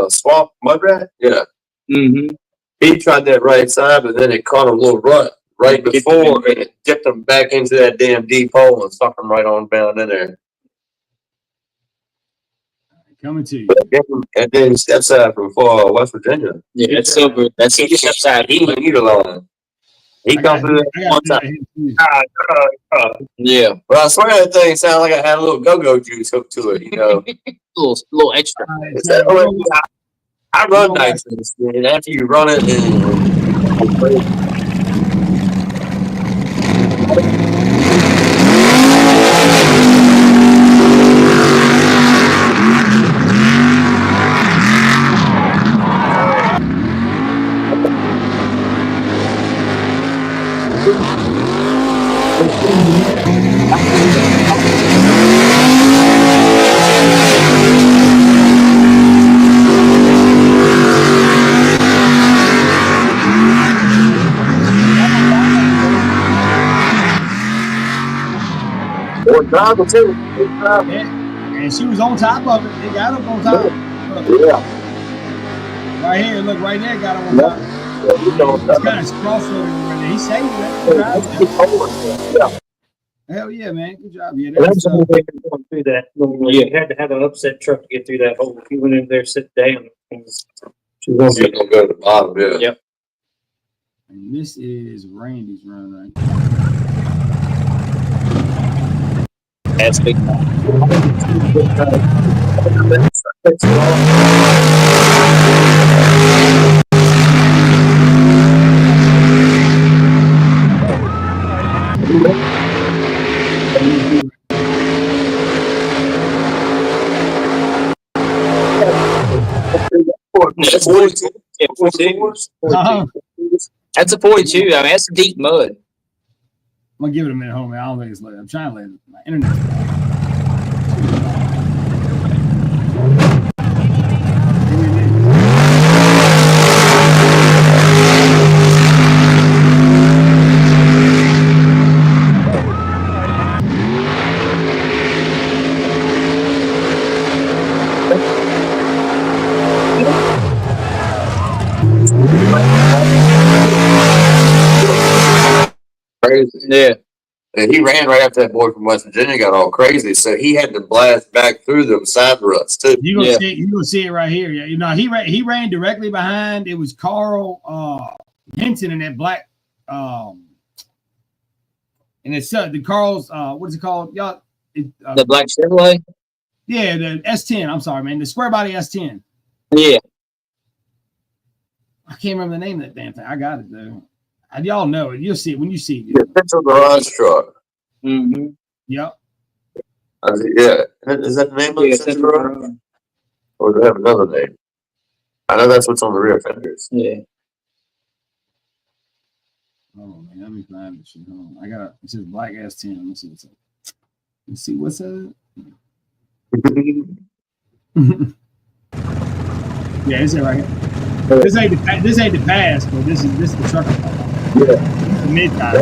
Swamp Mudrat, yeah. Mm-hmm. He tried that right side, but then it caught a little rut right before and it dipped him back into that damn deep hole and stuck him right on down in there. Coming to you. And then he steps out from West Virginia. Yeah, that's silver. That's silver steps out. He went either line. He I come through gotta that one do that time. here too. Yeah. But I swear that thing sounded like I had a little go-go juice hooked to it, you know. Little extra. All right, It's so, that, I run nights and after you run it and or drive it too. and she was on top of it. It got up on top. Yeah. Right here, look, right there, got him on top. You know, It's kind of crossroad right there. He saved it. yeah. Hell yeah, man. Good job. Yeah, Well, that's that's the only way to go through that. You had to have an upset truck to get through that hole. If you went in there, sit down. You're gonna go to the bottom, yeah. Yep. and this is Randy's run right. That's big. That's 42. Yeah, 42. Uh-huh. That's a 42. I mean, that's deep mud. I'm gonna give it a minute, homie. I don't think it's loaded. I'm trying to let it. My internet. Crazy. Yeah. And he ran right after that boy from West Virginia got all crazy, so he had to blast back through them side ruts too. You gonna see it right here. Yeah, you know he ran directly behind. It was Carl Hinton in that black and it's the Carl's what is it called? Y'all The black Chevrolet. yeah, the S10. I'm sorry, man. The square body S10. Yeah. I can't remember the name of that damn thing. I got it though. Y'all know it. You'll see it when you see it. Yeah, Central Garage Truck. Mm-hmm. Yep. Yeah, is that the name of it? Central Garage? Or do they have another name? I know that's what's on the rear fenders. Yeah. Oh man, let me find this shit. Hold on. I got it. It says black S10. Let's see what's up. Let's see what's up. Yeah, it's it right here. This ain't the pass, but this is the truck. Yeah. It's the mid time.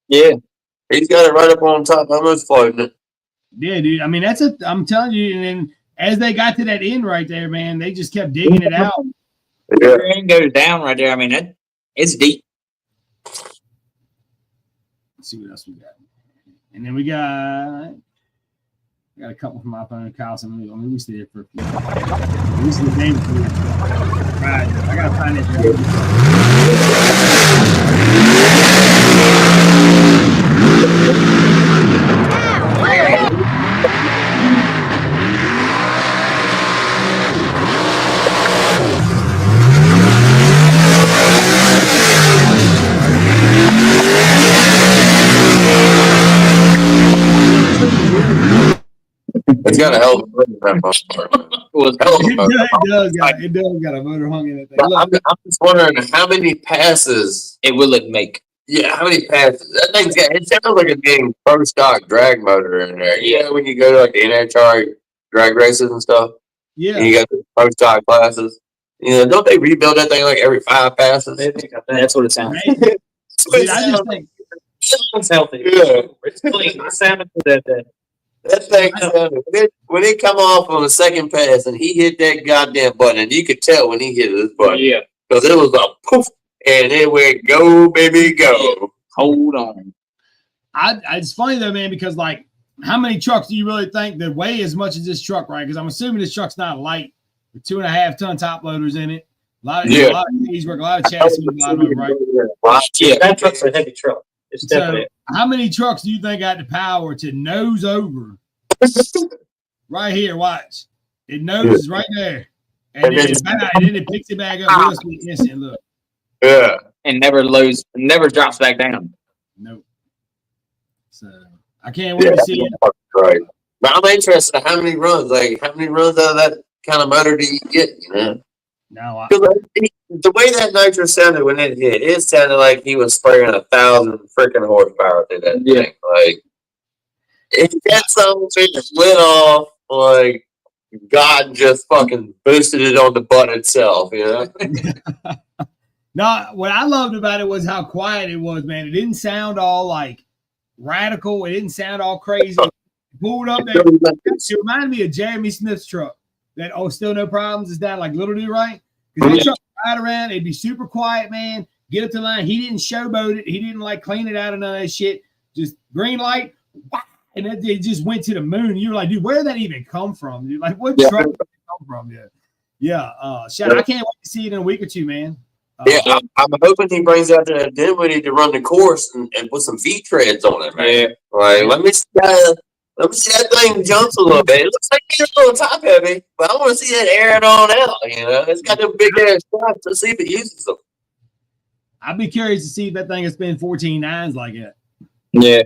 Yeah. He's got it right up on top. I'm almost floating it. Yeah, dude. I mean, I'm telling you. And then as they got to that end right there, man, they just kept digging it out. Yeah. Rear end goes down right there. I mean, it's deep. Let's see what else we got. And then we got a couple from my phone. Kyle, we stayed there for a few. This is the name for it. Right, I gotta find it. It's got a hell of a motor in that motherfucker. Hell of a motor. It does got a motor hung in it. But I'm just wondering how many passes. It will make. Yeah, how many passes? That thing's got. It sounds like it's being pro stock drag motor in there. Yeah, when you go to like the NHR drag races and stuff, Yeah. and you got the pro stock classes. You know, don't they rebuild that thing like every 5 passes? That's what it sounds like. Dude, I just think It's healthy. Yeah. It's clean. It sounded good that day. That thing sounded, when it come off on the second pass and he hit that goddamn button, and you could tell when he hit this button. Yeah. Because it was a poof, and it went go, baby, go. Hold on. it's funny though, man, because like how many trucks do you really think that weigh as much as this truck, right? Because I'm assuming this truck's not light with 2.5 ton top loaders in it. A lot of keys work, a lot of chassis, right? Yeah. That truck's a heavy truck. It's So, definitely. how many trucks do you think got the power to nose over? Right here, watch. It noses right there. And then it picks it back up real sweet instant. Look. Yeah. And never drops back down. Nope. So I can't wait to see it. Right. But I'm interested in how many runs out of that kind of motor do you get, you know? No, The way that nitro sounded when it hit, it sounded like he was spraying 1,000 freaking horsepower through that thing. Like, if that something just lit off, like, God just fucking boosted it on the butt itself, you know? No, what I loved about it was how quiet it was, man. It didn't sound all like radical. It didn't sound all crazy. It pulled up there. It reminded me of Jeremy Smith's truck. That Still No Problems is that like Little Dude, right? Because that truck ride around. It'd be super quiet, man. Get up to the line. He didn't showboat it. He didn't like clean it out of none of that shit. Just green light, and it just went to the moon. You're like, dude, where did that even come from? Dude, like, what truck did it come from? Yeah. Shad, I can't wait to see it in a week or two, man. I'm hoping he brings out the Dinwiddie to run the course and put some feet treads on it, man. Yeah. Like, let me see that thing jumps a little bit. It looks like it's a little top heavy, but I want to see that airing on out. You know, it's got them big ass shots to see if it uses them. I'd be curious to see if that thing has been 14.9s like it. Yeah.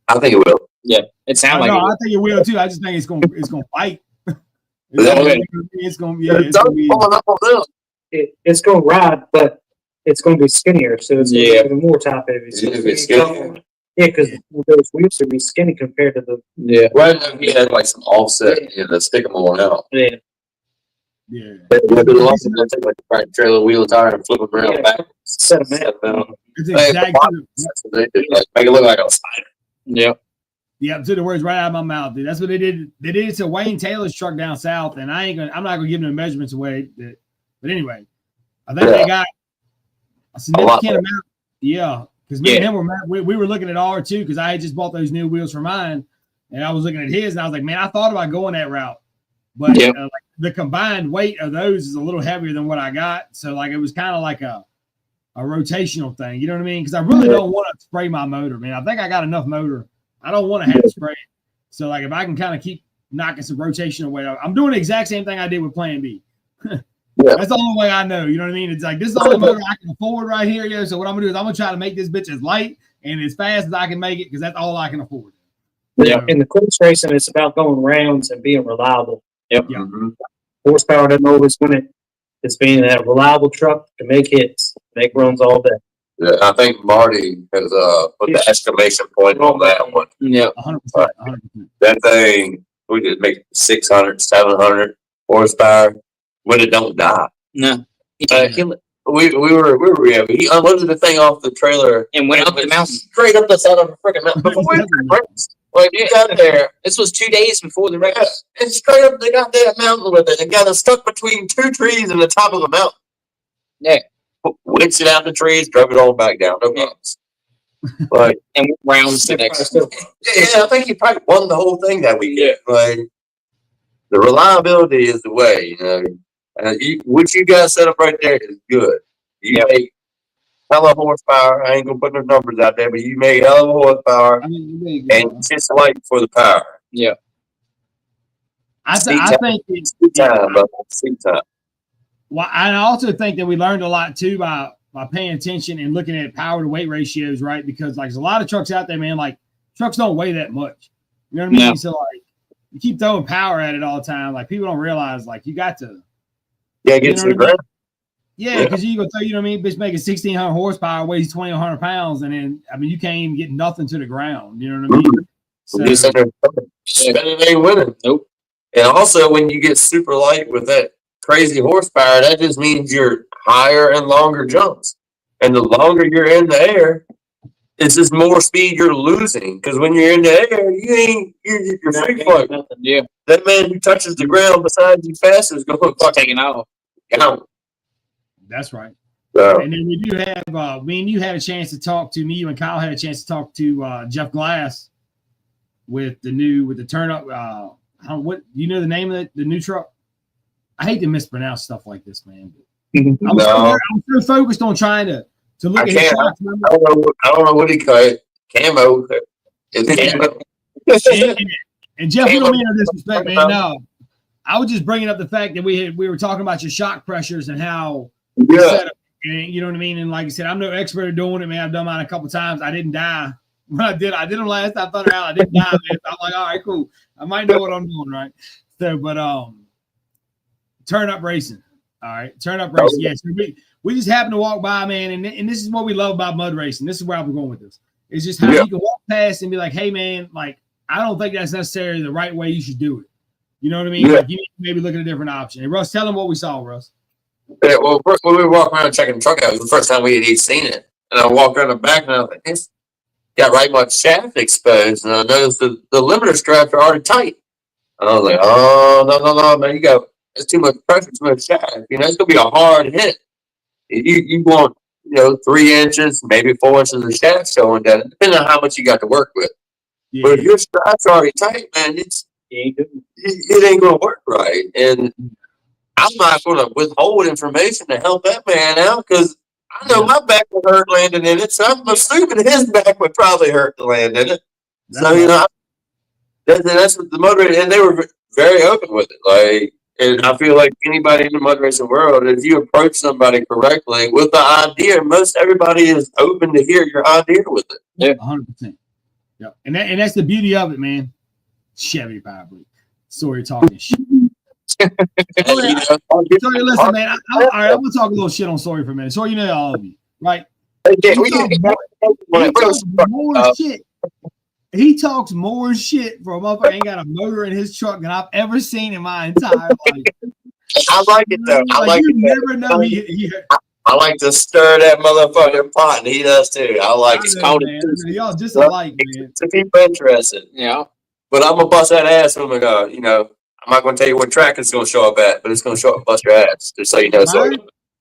I think it will. Yeah. It sounds like I think it will too. I just think it's gonna fight. It's gonna be. Pulling up on them. It's going to ride, but it's going to be skinnier, so it's going to be even more top heavy. So It's gonna be skinny. yeah, because those wheels would be skinny compared to the Right now, he had like some offset, to stick them on out. yeah. Yeah. But with the long, they'll take like a trailer wheel tire and flip them around backwards. Set 'em out. It's Hey, exactly. that's what they do. Like, make it look like a spider. Yeah. Yeah, took the words right out of my mouth, dude. That's what they did. They did it to Wayne Taylor's truck down south, and I'm not gonna give them the measurements away. But anyway, I think they got a significant amount. Yeah, because me and him we were looking at R2 because I had just bought those new wheels for mine, and I was looking at his, and I was like, man, I thought about going that route, but like, the combined weight of those is a little heavier than what I got, so like it was kind of like a rotational thing. You know what I mean? Because I really don't want to spray my motor, man. I think I got enough motor. I don't want to have to spray it. So like if I can kind of keep knocking some rotational weight out, I'm doing the exact same thing I did with Plan B. That's the only way I know. You know what I mean? It's like this is the only motor I can afford right here. Yeah. So what I'm gonna do is I'm gonna try to make this bitch as light and as fast as I can make it because that's all I can afford. Yeah. In the course racing, it's about going rounds and being reliable. Yep. Yeah. Mm-hmm. Horsepower doesn't always win it. It's being that reliable truck to make hits, make runs all day. Yeah, I think Marty has put the exclamation point on that one. Yeah. 100%. 100%. That thing, we could make 600, 700 horsepower when it don't die. No. You can't kill it. We were he unloaded the thing off the trailer And went up the mountain. straight up the side of the freaking mountain. Before we race, like we got there, This was 2 days before the race. and straight up they got that mountain with it and got us stuck between two trees in the top of the mountain. Yeah. Winched it out the trees, drove it all back down. No problems. Like, And rounds the next. yeah, I think he probably won the whole thing that weekend. Like, the reliability is the way, you know. And what you guys set up right there is good. You make hella horsepower. I ain't gonna put no numbers out there, but you make hella horsepower I mean, you make and just light for the power. I think it's Seat time, bro. Seat time. well, I also think that we learned a lot too by paying attention and looking at power to weight ratios, right? Because like there's a lot of trucks out there, man. Like trucks don't weigh that much. You know what I mean? No. So like you keep throwing power at it all the time. Like people don't realize like you got to. Yeah, get to the ground. Yeah, because you go throw, you know what I mean? Bitch making 1,600 horsepower, weighs 2,100 pounds, and then I mean you can't even get nothing to the ground. You know what I mean? Just So, spending ain't winning. Nope. And also, when you get super light with that crazy horsepower, that just means you're higher and longer jumps. And the longer you're in the air, it's just more speed you're losing. Because when you're in the air, you're free float. Yeah. That man who touches the ground beside you fast is going to fucking Taking off. down. that's right. So, And then we do have me and you had a chance to talk to me, you and Kyle had a chance to talk to Jeff Glass with the turn up. What you know the name of the new truck? I hate to mispronounce stuff like this, man. I'm so focused on trying to look I at his can't. trucks. I don't know what he called it. Camo. It's camo. And Jeff, we don't mean no disrespect, man. No, I was just bringing up the fact that we were talking about your shock pressures and how Yeah. set up, and you know what I mean. And like I said, I'm no expert at doing it, man. I've done mine a couple times. I didn't die when I did them last time. Thunder Alley, I didn't die, man. So I'm like, all right, cool. I might know what I'm doing, right? So, but turn up racing. All right, turn up racing. Yes, we just happened to walk by, man, and this is what we love about mud racing. This is where I'm going with this. It's just how you can walk past and be like, hey, man, like I don't think that's necessarily the right way you should do it. You know what I mean? Yeah. Like you need to maybe look at a different option. And Russ, tell them what we saw, Russ. Yeah, well, first, when we were walking around checking the truck out, it was the first time we had seen it. And I walked around the back and I was like, it's got right much shaft exposed. And I noticed the limiter straps are already tight. And I was like, oh, no, man, it's too much pressure, too much shaft. You know, it's going to be a hard hit. You want 3 inches, maybe 4 inches of shaft showing down, depending on how much you got to work with. Yeah. But if your strap's already tight, man, it ain't gonna work right. And I'm not gonna withhold information to help that man out because I know my back would hurt landing in it. So I'm assuming his back would probably hurt to land in it. That's So right. that's what the motivator, and they were very open with it. Like, and I feel like anybody in the mud racing world, if you approach somebody correctly with the idea, most everybody is open to hear your idea with it. 100%. Yeah, and that's the beauty of it, man. Chevy Public. Sawyer talking shit. Sawyer, listen, man. All right, I'm gonna talk a little shit on Sawyer for a minute. Sawyer, you know all of you, right? He talks more shit for a motherfucker ain't got a motor in his truck than I've ever seen in my entire life. I like it though. I like you it. never know. I like to stir that motherfucking pot, and he does too. I like I it. know, man. Y'all just alike, man. To people interested, But I'm gonna bust that ass when we go. I'm not gonna tell you what track it's gonna show up at, but it's gonna show up and bust your ass. Just so you know, Sawyer.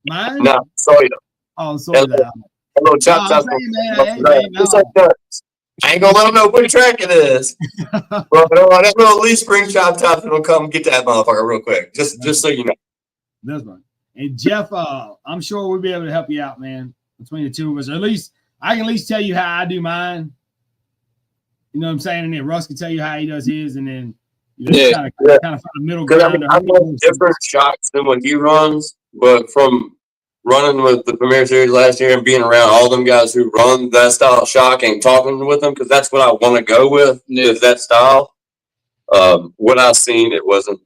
Mine? No, Sawyer. Oh, sorry. A little chop chop. I ain't gonna let them know what track it is. But that little Lee Spring chop top will come get that motherfucker real quick. Just so you know. That's right. And Jeff, I'm sure we'll be able to help you out, man. Between the two of us, or at least I can at least tell you how I do mine. You know what I'm saying? And then Russ can tell you how he does his, and then kind of find a middle ground. I'm on different shocks than what he runs, but from running with the Premier Series last year and being around all them guys who run that style of shock and talking with them, because that's what I want to go with, is that style. What I've seen, it wasn't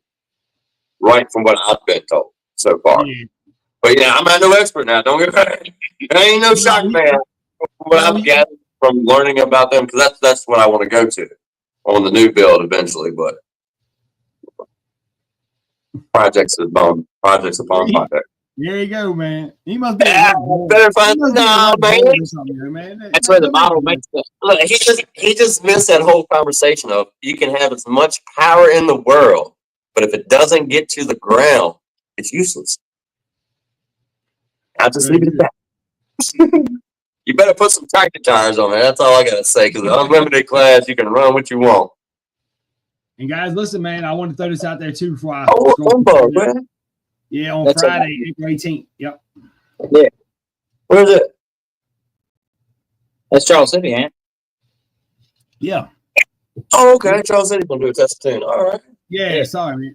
right from what I've been told so far. Yeah. But I'm not no expert now. Don't get me. I ain't no shock man. What I've gathered from learning about them, because that's what I want to go to on the new build eventually. But projects upon projects. There you go, man. He must be. Better find man. That's where the model makes it. Look, he just missed that whole conversation of you can have as much power in the world, but if it doesn't get to the ground, it's useless. I'll just leave it at that. You better put some tractor tires on there. That's all I gotta say. Because the unlimited class, you can run what you want. And guys, listen, man. I want to throw this out there too before I. Man. Yeah, on Friday, April 18th. Yep. Yeah. Where's it? That's Charles City, ain't it? Yeah. Oh, okay. Charles City gonna do a test too. All right. Yeah. Sorry, man.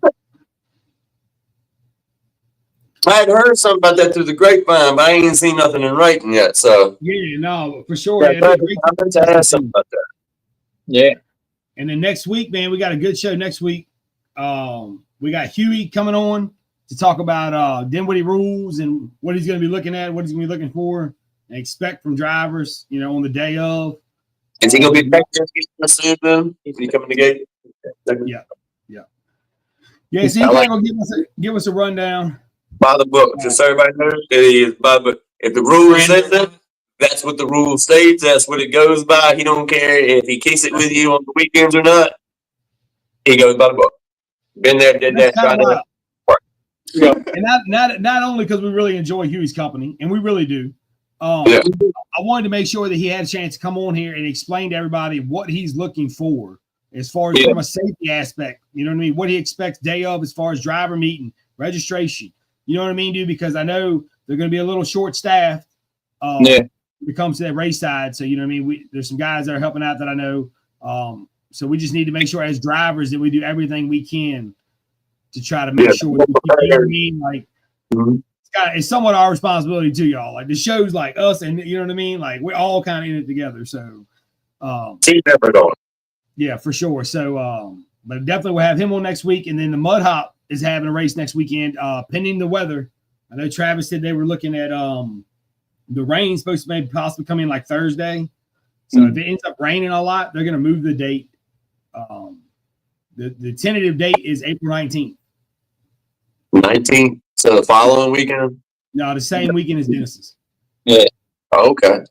I had heard something about that through the grapevine, but I ain't seen nothing in writing yet. So yeah, no, for sure. I'm going to ask something about that. Yeah. And then next week, man, we got a good show next week. We got Huey coming on to talk about Dinwiddie rules and what he's going to be looking at, what he's going to be looking for, and expect from drivers, on the day of. Is he going to be soon? Is he coming to gate? Yeah. So he's going to give us a rundown. By the book, just so everybody knows, it is by the book. If the rule says it, that's what the rule states. That's what it goes by. He don't care if he kicks it with you on the weekends or not. He goes by the book. Been there, did that. And not only because we really enjoy Huey's company, and we really do. I wanted to make sure that he had a chance to come on here and explain to everybody what he's looking for as far as from a safety aspect. You know what I mean? What he expects day of as far as driver meeting, registration. You know what I mean, dude? Because I know they're going to be a little short-staffed when it comes to that race side. So, you know what I mean? There's some guys that are helping out that I know. So we just need to make sure as drivers that we do everything we can to try to make sure that we, you know what I mean? Like, it's somewhat our responsibility too, y'all. Like, the show's like us, and you know what I mean? Like, we're all kind of in it together. So, team effort on. Yeah, for sure. So, but definitely we'll have him on next week. And then the Mud Hop is having a race next weekend, pending the weather. I know Travis said they were looking at the rain supposed to maybe possibly come in like Thursday. So if it ends up raining a lot, they're going to move the date. The tentative date is April 19th. 19th. So the following weekend? No, the same weekend as Dennis's. Yeah. Oh, okay.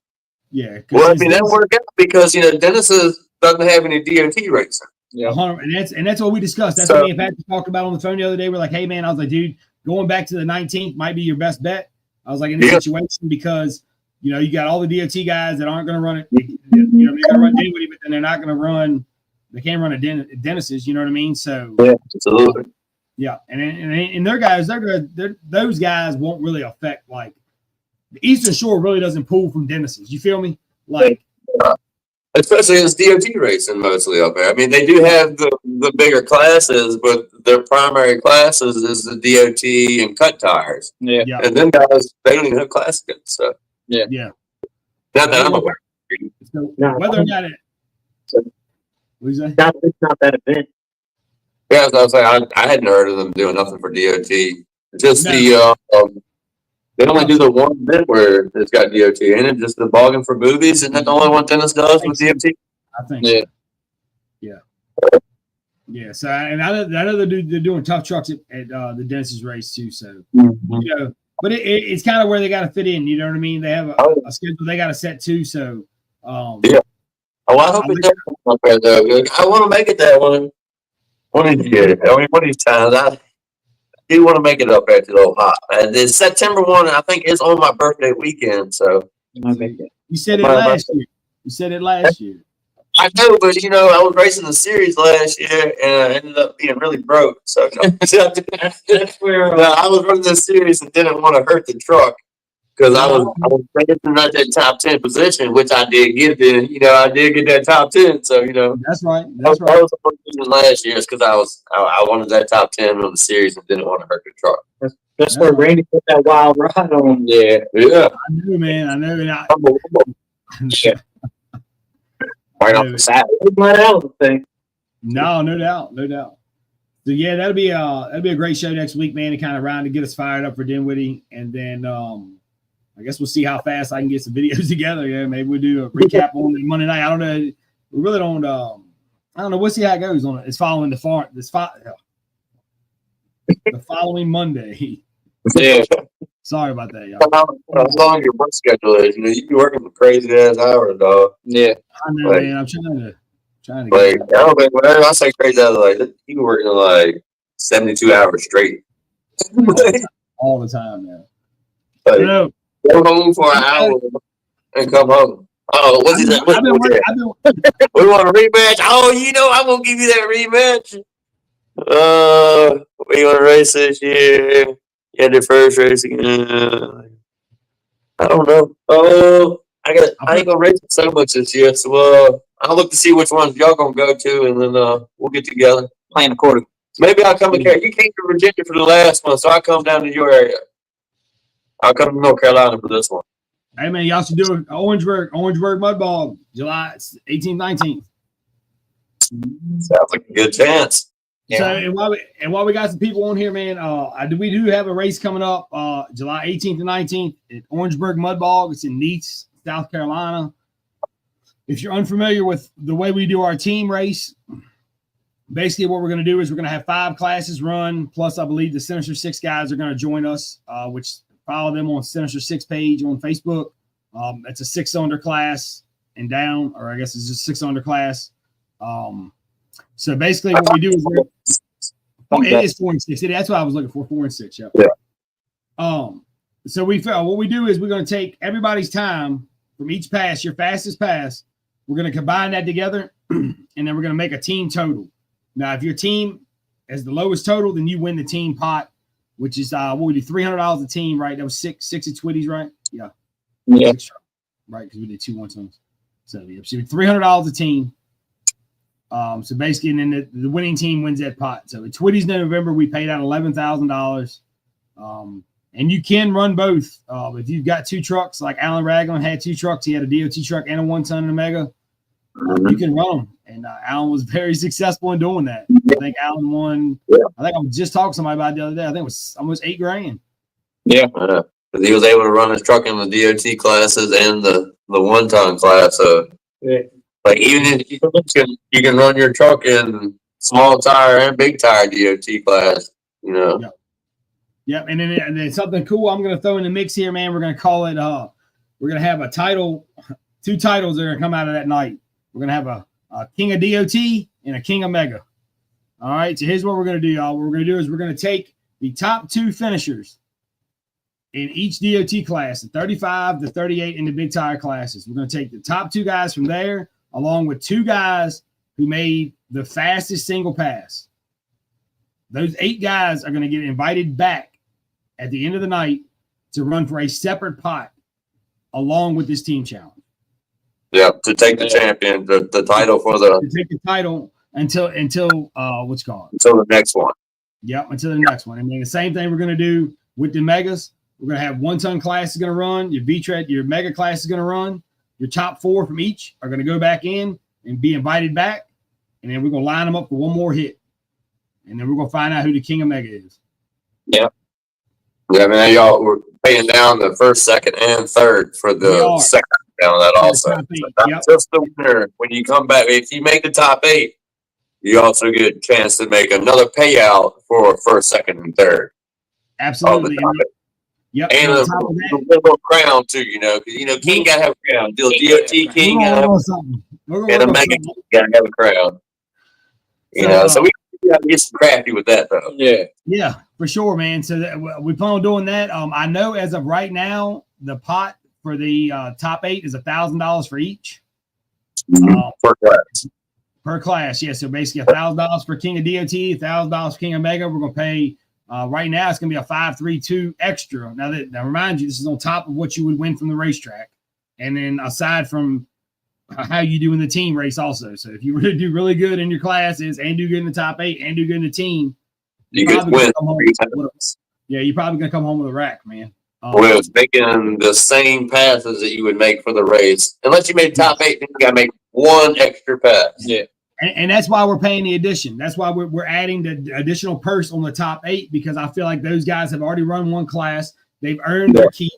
Yeah. Well, I mean, that worked out because, Dennis's doesn't have any DOT racing. Yeah, and that's what we discussed. That's what me and Patrick talked about on the phone the other day. We're like, hey man, I was like, dude, going back to the 19th might be your best bet. I was like in this situation because you got all the DOT guys that aren't going to run it. They're going to run Dinwiddie, but then they're not going to run. They can't run a Dennis's. You know what I mean? So Yeah, absolutely. yeah, and their guys, those guys won't really affect like the Eastern Shore really doesn't pull from Dennis's. You feel me? Like. Especially it's DOT racing mostly up there. I mean, they do have the bigger classes, but their primary classes is the DOT and cut tires. Yeah. Yeah. And then guys, they don't even have classic stuff. Yeah. Not that I'm aware. So No. whether or not it. What do you say? It's not that event. Yeah, as I was saying, I hadn't heard of them doing nothing for DOT. Just No. they only do the one event where it's got DOT in it, just the bogging for boobies. Isn't that the only one Dennis does with DOT? I think. Yeah. So. Yeah. Yeah. So I know they're doing tough trucks at the Dennis's race too. So but it's kind of where they got to fit in. You know what I mean? They have a schedule they got to set too. So yeah. Oh, I hope it does up there though. I want to make it that one of these years. I mean, one of these times I do want to make it up there to the Ohio. And it's September 1, I think it's on my birthday weekend. So you said it last year. You said it last year. I know, but I was racing the series last year and I ended up being really broke. So that's where I was running the series and didn't want to hurt the truck because I was racing at that top 10 position, which I did get then. I did get that top 10. So That's right. That was the first reason last year is because I wanted that top 10 on the series and didn't want to hurt the truck. That's where Randy put that wild ride on. Yeah. I knew, man. I know. Right off the side. Let out the thing. No doubt. So yeah, that'll be a great show next week, man. To kind of round to get us fired up for Dinwiddie, and then I guess we'll see how fast I can get some videos together. Yeah, maybe we'll do a recap on Monday night. I don't know. We really don't. I don't know. We'll see how it goes on it. It's following the following Monday. Yeah. Sorry about that, y'all. How long your work schedule is? You be working for crazy ass hours, dog. Yeah. I know, Like- man. I'm trying to Like, get I don't think whenever I say crazy hours, like you be working like 72 hours straight. all the time, man. Like, No, go home for an hour and come home. Oh, what's he saying? I've been working. We want a rematch. Oh, I'm gonna give you that rematch. We want to race this year. You had the first race again. I don't know. I ain't gonna race so much this year. So I'll look to see which ones y'all gonna go to, and then we'll get together. Plan accordingly. Maybe I'll come to Carolina. You came to Virginia for the last one, so I'll come down to your area. I'll come to North Carolina for this one. Hey, man, y'all should do an Orangeburg Mud Ball, July 18th, 19th. Sounds like a good chance. So, and while we got some people on here, man, we do have a race coming up July 18th and 19th at Orangeburg Mud Ball. It's in Neats, South Carolina. If you're unfamiliar with the way we do our team race, basically what we're going to do is we're going to have 5 classes run, plus I believe the Sinister 6 guys are going to join us, which follow them on Sinister 6 page on Facebook. It's a 6-cylinder class and down, or I guess it's just 6-cylinder class. So basically what we do is it is 4 and 6. That's what I was looking for, 4 and 6. Yeah. So what we do is we're going to take everybody's time from each pass, your fastest pass. We're going to combine that together, and then we're going to make a team total. Now, if your team has the lowest total, then you win the team pot, which is what we do, $300 a team, right? That was six at Twitty's, right? Yeah. Right, because we did 2 1-tons. So $300 a team. So basically, and then the winning team wins that pot. So at Twitty's November, we paid out $11,000. And you can run both. If you've got 2 trucks, like Alan Ragland had 2 trucks, he had a DOT truck and a 1-ton and a Mega. You can run them. And Alan was very successful in doing that. I think Alan won. I think I was just talking to somebody about it the other day. I think it was almost $8,000. Yeah. Because he was able to run his truck in the DOT classes and the 1-ton class. So, like, even if you can run your truck in small tire and big tire DOT class, Yep, and then something cool I'm going to throw in the mix here, man. We're going to call it. We're going to have a title, 2 titles that are going to come out of that night. We're going to have a King of DOT and a King of Mega. All right, so here's what we're going to do, y'all. What we're going to do is we're going to take the top 2 finishers in each DOT class, the 35, the 38, and the big tire classes. We're going to take the top 2 guys from there, along with 2 guys who made the fastest single pass. Those 8 guys are going to get invited back at the end of the night to run for a separate pot along with this team challenge. Yeah, to take the champion, the title for To take the title until what's called until the next one. Yep, until the next one. And then the same thing we're going to do with the megas. We're going to have 1-ton class is going to run. Your V-Tread, your mega class is going to run. Your top 4 from each are going to go back in and be invited back. And then we're going to line them up for one more hit. And then we're going to find out who the king of mega is. Yeah, man, y'all were paying down the first, second, and third for the second down of that also. So not just the winner. When you come back, if you make the top 8, you also get a chance to make another payout for first, second, and third. Absolutely. Yep. And a little crown too, because King gotta have a crown. DOT King gotta have something. And a mega King gotta have a crown. So we gotta get some crafty with that though. Yeah, for sure, man. So we plan on doing that. I know as of right now, the pot for the top 8 is $1,000 for each. Per class. Per class, yeah. So basically $1,000 for King of DOT, $1,000 for King of Mega. We're gonna pay. Right now, it's going to be a 5-3-2 extra. Now, remind you, this is on top of what you would win from the racetrack. And then aside from how you do in the team race also. So if you were to do really good in your classes and do good in the top 8 and do good in the team, you could win. You're probably going to come home with a rack, man. With making the same passes that you would make for the race. Unless you made top 8, then you got to make one extra pass. Yeah. And that's why we're paying the addition. That's why we're adding the additional purse on the top 8, because I feel like those guys have already run one class. They've earned their keep,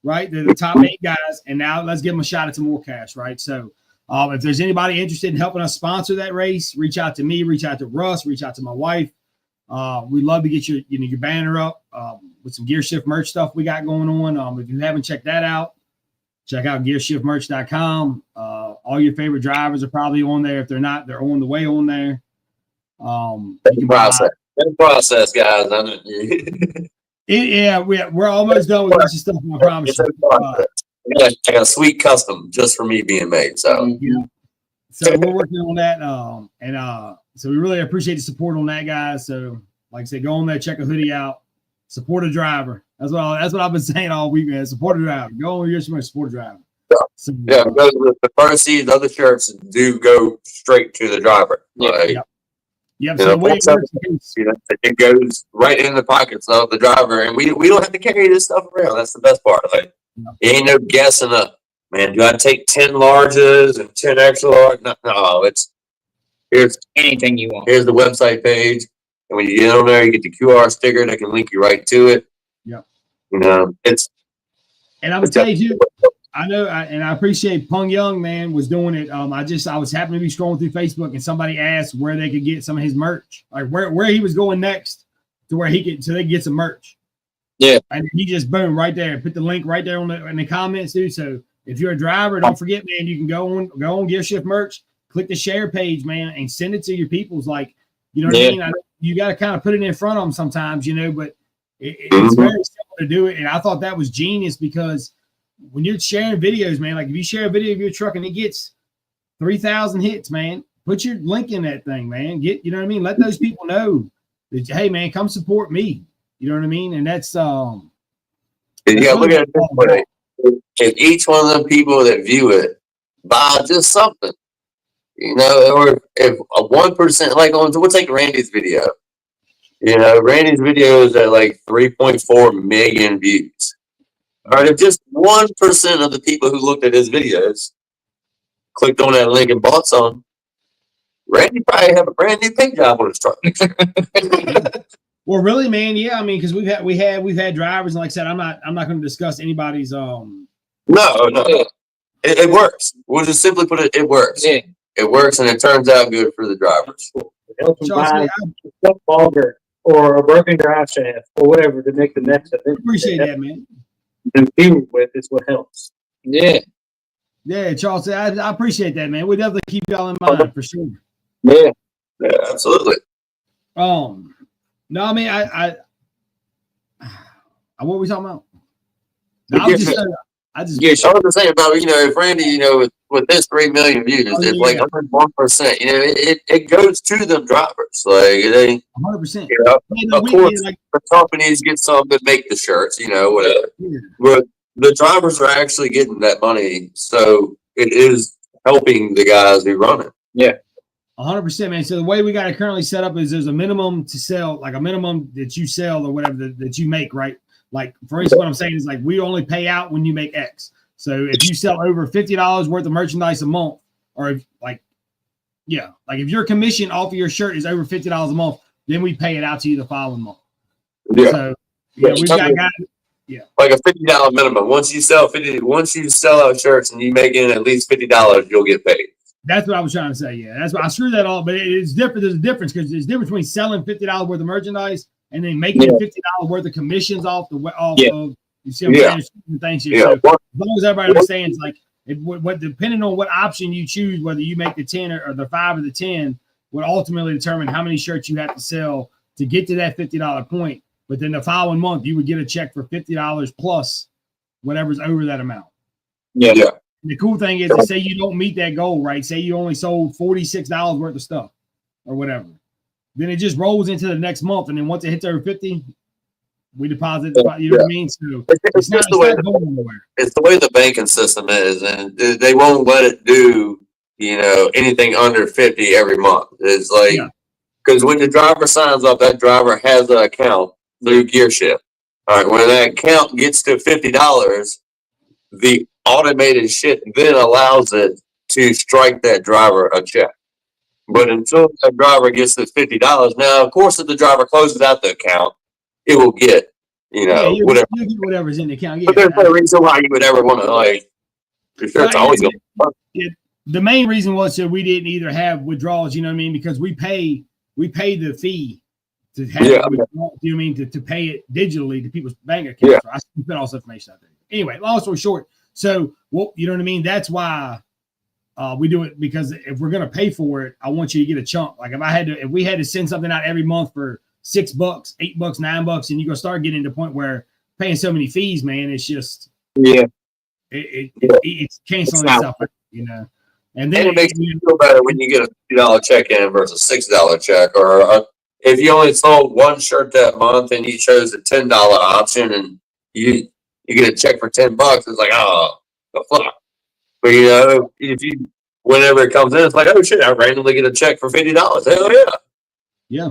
right? They're the top 8 guys. And now let's give them a shot at some more cash, right? So if there's anybody interested in helping us sponsor that race, reach out to me, reach out to Russ, reach out to my wife. We'd love to get your banner up with some Gear Shift merch stuff we got going on. If you haven't checked that out, check out gearshiftmerch.com. All your favorite drivers are probably on there. If they're not, they're on the way on there. Process, guys. We're almost done with this stuff. I promise you. I got a sweet custom just for me being made. So, so we're working on that. So we really appreciate the support on that, guys. So, like I said, go on there, check a hoodie out, support a driver. That's what I've been saying all week, man. Support a driver. Go on your support a driver. So, the proceeds, other shirts do go straight to the driver. Yep. So it goes right in the pockets of the driver, and we don't have to carry this stuff around. That's the best part. Like, it ain't no guessing up. Man, do I take 10 larges and 10 extra large? No, here's anything you want. Here's the website page, and when you get on there, you get the QR sticker that can link you right to it. Yep. And I'm gonna tell you, I know, and I appreciate Peng Young, man, was doing it. I was happening to be scrolling through Facebook, and somebody asked where they could get some of his merch, like where he was going next, to where they could get some merch. Yeah, and he just boom right there, put the link right there in the comments, dude. So if you're a driver, don't forget, man, you can go on Gear Shift merch, click the share page, man, and send it to your peoples. Like, you know what I mean? You got to kind of put it in front of them sometimes, but it's very simple to do it. And I thought that was genius, because when you're sharing videos, man, like if you share a video of your truck and it gets 3,000 hits, man, put your link in that thing, man. You know what I mean? Let those people know that, hey, man, come support me. You know what I mean? And that's look at it this way. If each one of the people that view it buy just something, or if a 1%, like we'll take Randy's video. Randy's video is at like 3.4 million views. All right, if just 1% of the people who looked at his videos clicked on that link and bought some, Randy probably have a brand new paint job on his truck. Well, really, man, yeah. I mean, because we've had drivers, and like I said, I'm not going to discuss anybody's. No, it works. We'll just simply put it. It works. Yeah. It works, and it turns out good for the drivers. Help them buy a stuff auger or a broken drive shaft or whatever to make the next event. Appreciate that, man. And deal with is what helps. Yeah, Charles, I appreciate that, man. We definitely keep y'all in mind for sure. Yeah, absolutely. No, I mean, I what were we talking about? I was just, I just, Yeah, I was just saying about, if Randy, with this 3 million views, Oh, it's yeah. like under 1%, it goes to them drivers. Like, it ain't, 100%. of course, the companies get some that make the shirts, whatever. Yeah. But the drivers are actually getting that money, so it is helping the guys who run it. 100%, man. So the way we got it currently set up is there's a minimum to sell, like a minimum that you sell or whatever that you make, right? Like, for instance, what I'm saying is like we only pay out when you make X. So if you sell over $50 worth of merchandise a month, or if if your commission off of your shirt is over $50 a month, then we pay it out to you the following month. Yeah. So we've got guys. Like a $50 minimum. Once you sell out shirts and you make in at least $50, you'll get paid. That's what I was trying to say. Yeah, that's what I screwed that all. But it's different. There's a difference because there's a difference between selling $50 worth of mercerdise and then making $50 worth of commissions off of you see what I'm saying? Things here. So as long as everybody understands, like what depending on what option you choose, whether you make the 10 or the 5 or the 10, would ultimately determine how many shirts you have to sell to get to that $50 point. But then the following month, you would get a check for $50 plus whatever's over that amount. Yeah. The cool thing is, say you don't meet that goal, right? Say you only sold $46 worth of stuff or whatever. Then it just rolls into the next month. And then once it hits over 50, we deposit, you know what I mean? So it's not going anywhere. It's the way the banking system is, and they won't let it do, anything under 50 every month. It's like, because when the driver signs up, that driver has an account through GearShift. All right, when that account gets to $50, the automated shit then allows it to strike that driver a check. But until that driver gets to $50, now, of course, if the driver closes out the account, it will get, whatever. You get whatever's in the account. But there's no reason why you would ever want to, like, your shirt's always going to. The main reason was that we didn't either have withdrawals, you know what I mean? Because we pay the fee to have withdrawals, you know what I mean? To pay it digitally to people's bank accounts. Yeah. So I put all this information out there. Anyway, long story short. So, you know what I mean? That's why we do it, because if we're going to pay for it, I want you to get a chunk. Like if we had to send something out every month for $6, $8, $9, and you're going to start getting to the point where paying so many fees, man, it's just, it's canceling itself, And then it makes you feel better when you get a $50 check in versus a $6 check, or if you only sold one shirt that month and you chose the $10 option and you get a check for $10, it's like, oh, the fuck. But whenever it comes in, it's like, oh shit, I randomly get a check for $50. Hell yeah. Yeah,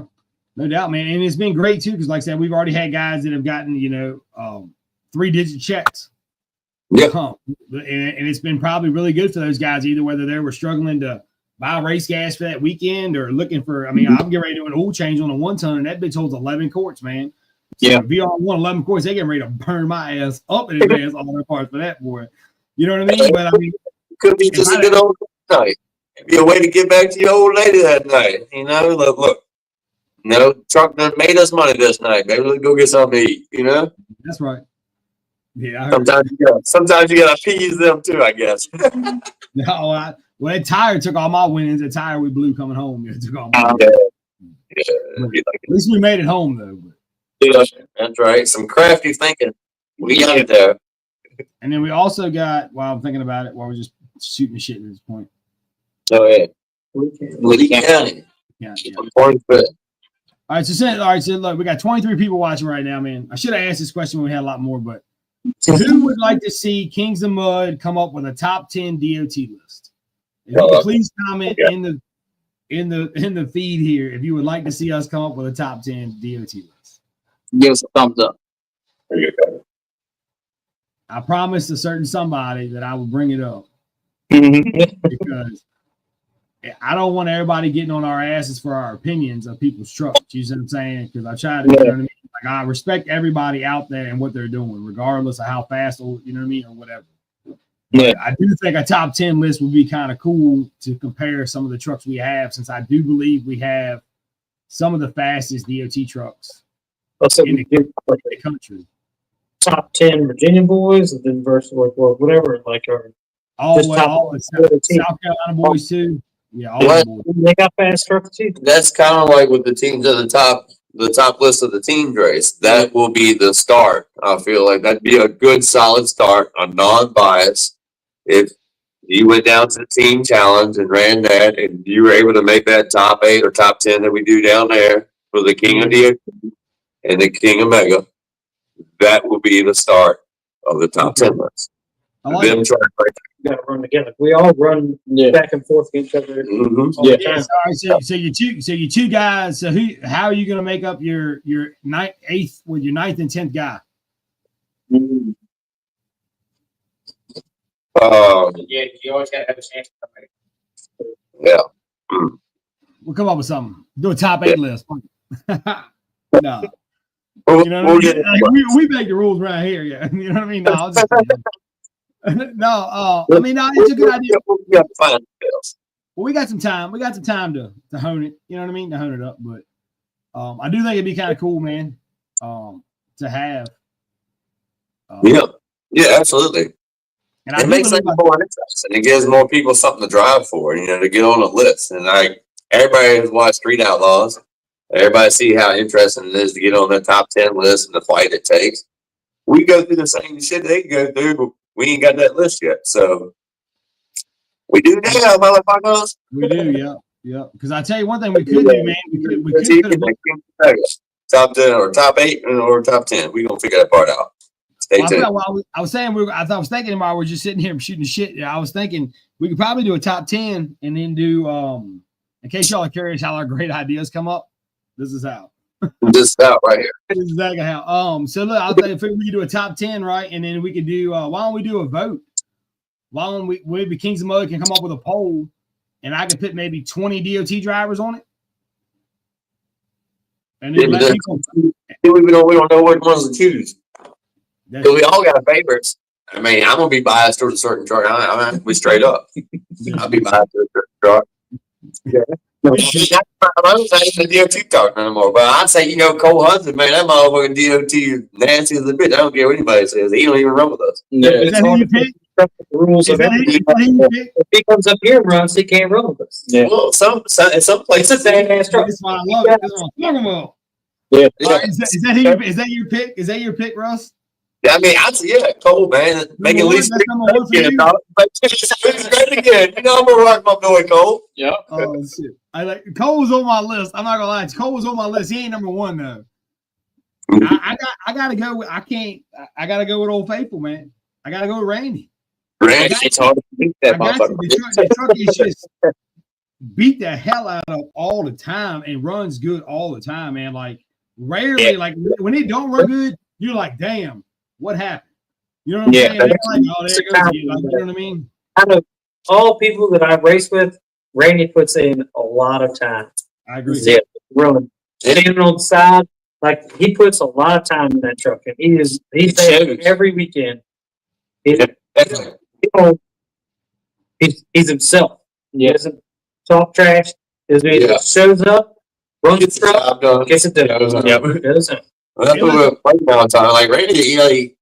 no doubt, man. And it's been great too, because like I said, we've already had guys that have gotten, 3-digit checks. Yeah. And it's been probably really good for those guys, either whether they were struggling to buy race gas for that weekend or looking for, I'm getting ready to do an oil change on a 1-ton, and that bitch holds 11 quarts, man. So if you on 11 quarts, they getting ready to burn my ass up in advance all their parts for that, boy. You know what I mean? But could be just a good old night. It'd be a way to get back to your old lady that night. Look, truck done made us money this night. Maybe let's go get something to eat, That's right. Yeah. Sometimes you gotta appease them too, I guess. No, that tire took all my winnings. The tire we blew coming home. It took all my At least we made it home though. That's right. Some crafty thinking. We got it there. And then we also got, while I'm thinking about it, while we're just shooting the shit at this point. So Lee County. Yeah. All right, so look, we got 23 people watching right now, man. I should have asked this question when we had a lot more, but who would like to see Kings of Mud come up with a top 10 DOT list? If you could please comment in the feed here if you would like to see us come up with a top 10 DOT list. Give us a thumbs up. There you go. I promised a certain somebody that I would bring it up because I don't want everybody getting on our asses for our opinions of people's trucks. You see what I'm saying? Because I try to, you know what I mean? Like, I respect everybody out there and what they're doing, regardless of how fast, or you know what I mean, or whatever. Yeah, I do think a top 10 list would be kind of cool to compare some of the trucks we have, since I do believe we have some of the fastest DOT trucks in the country. Top 10 Virginia boys, and then versus whatever, or all the South Carolina boys too. Yeah, all the boys. They got fast trucks too. That's kind of like with the teams at the top. the top list of the team race, that will be the start. I feel like that'd be a good, solid start, a non-bias. If you went down to the team challenge and ran that, and you were able to make that top 8 or top 10 that we do down there for the King of DOT and the King of Mega, that will be the start of the top 10 list. I like Them it. trying to We gotta run together. We all run back and forth against each other. Mhm. all the Yeah, time. so you two guys. So how are you going to make up your ninth, 8th with your 9th and 10th guy? Yeah, you always gotta have a chance. Yeah. We'll come up with something. Do a top 8 list. No, We'll, you know we'll what I get mean? it. Like, we make the rules right here. Yeah, you know what I mean. No, I'll just no. I mean, no, it's a good idea. We got to find details. Well, we got some time. We got some time to hone it. You know what I mean? To hone it up. But I do think it'd be kind of cool, man. To have. Yeah, absolutely. And I It do makes believe things more interesting. It gives more people something to drive for, to get on a list. And like everybody has watched Street Outlaws. Everybody see how interesting it is to get on the top 10 list and the fight it takes. We go through the same shit they go through, but we ain't got that list yet. So we do now, motherfuckers. we do, yeah. Because I tell you one thing we could do, man. We could put a Top 10 or top 8 or top 10. We're gonna figure that part out. Stay Well, tuned. I was saying I was thinking while we're just sitting here shooting shit. I was thinking we could probably do a top 10 and then do in case y'all are curious how our great ideas come up. This is how. This out right here. This is exactly how. So look, I think we could do a top 10, right? And then we could do why don't we do a vote? Why don't we maybe Kings of Mud can come up with a poll and I could put maybe 20 DOT drivers on it. And then let people We don't know which ones to choose. that's- Because we all got favorites. I mean, I'm gonna be biased towards a certain truck. I'm be straight up. I'll be biased towards a certain truck. I don't say the DOT talk no more, but I'd say Cole Hudson, man, that motherfucking DOT nasty as a bitch. I don't care what anybody says. He don't even run with us. Is that who you pick? The rules Is of that everything. who you pick? If he comes up here and runs, he can't run with us. Yeah. Well, some places. Badass truck. That's why I love it. That's what I'm talking about. Yeah. All right, is that your pick? Is that your pick, Russ? I mean, Cole, man, make at least That's number one for again, you? dog. It's great again. I'm gonna rock my boy Cole. Yeah. Oh shit! Cole was on my list. I'm not gonna lie. Cole was on my list. He ain't number one though. I gotta go with. I gotta go with Old Faithful, man. I gotta go with Randy. Randy, it's hard to beat I that got to. motherfucker. The truck is just beat the hell out of all the time and runs good all the time, man. Like rarely, like when they don't run good, you're like, damn, what happened? You know what I'm saying? They're like, oh, there it goes again. Like, you know what I mean? Out of all people that I race with, Randy puts in a lot of time. I agree. Yeah, running, standing on the side, like he puts a lot of time in that truck, and he's there shows. every weekend. He, Definitely. he's himself. He Yeah. doesn't talk trash. He Yeah. shows up, runs the Gets the truck, job done. gets it done. Yep. Does it. Well, that's what we're fighting all the time. Like Randy,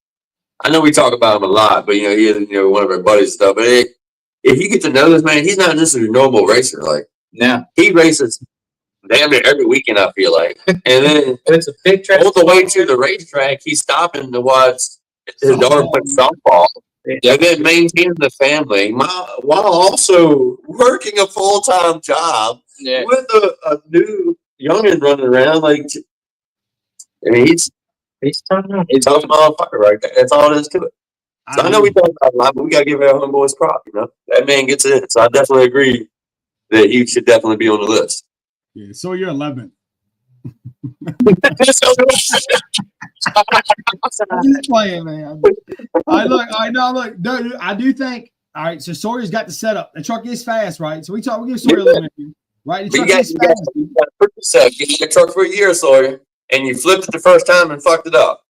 I know we talk about him a lot, but he is one of our buddies and stuff. But if you get to know this man, he's not just a normal racer. Like Now. he races damn near every weekend, I feel like. And then And it's a big track. all the way to the racetrack, he's stopping to watch his daughter play softball. Yeah. And then maintaining the family while also working a full-time job Yeah. with a new youngin running around. Like, I mean, he's tough. a tough motherfucker right there. That's all there is to it. So I know we talk about it a lot, but we gotta give our homeboys props. That man gets it in. So I definitely agree that he should definitely be on the list. Yeah, so you're 11th. I'm just playing, man. Look. No, I do think. All right, so Sawyer's got the setup. The truck is fast, right? So we give Sawyer a little bit, right? The But truck is fast. you got to prove yourself. You had a truck for a year, Sawyer, and you flipped it the first time and fucked it up.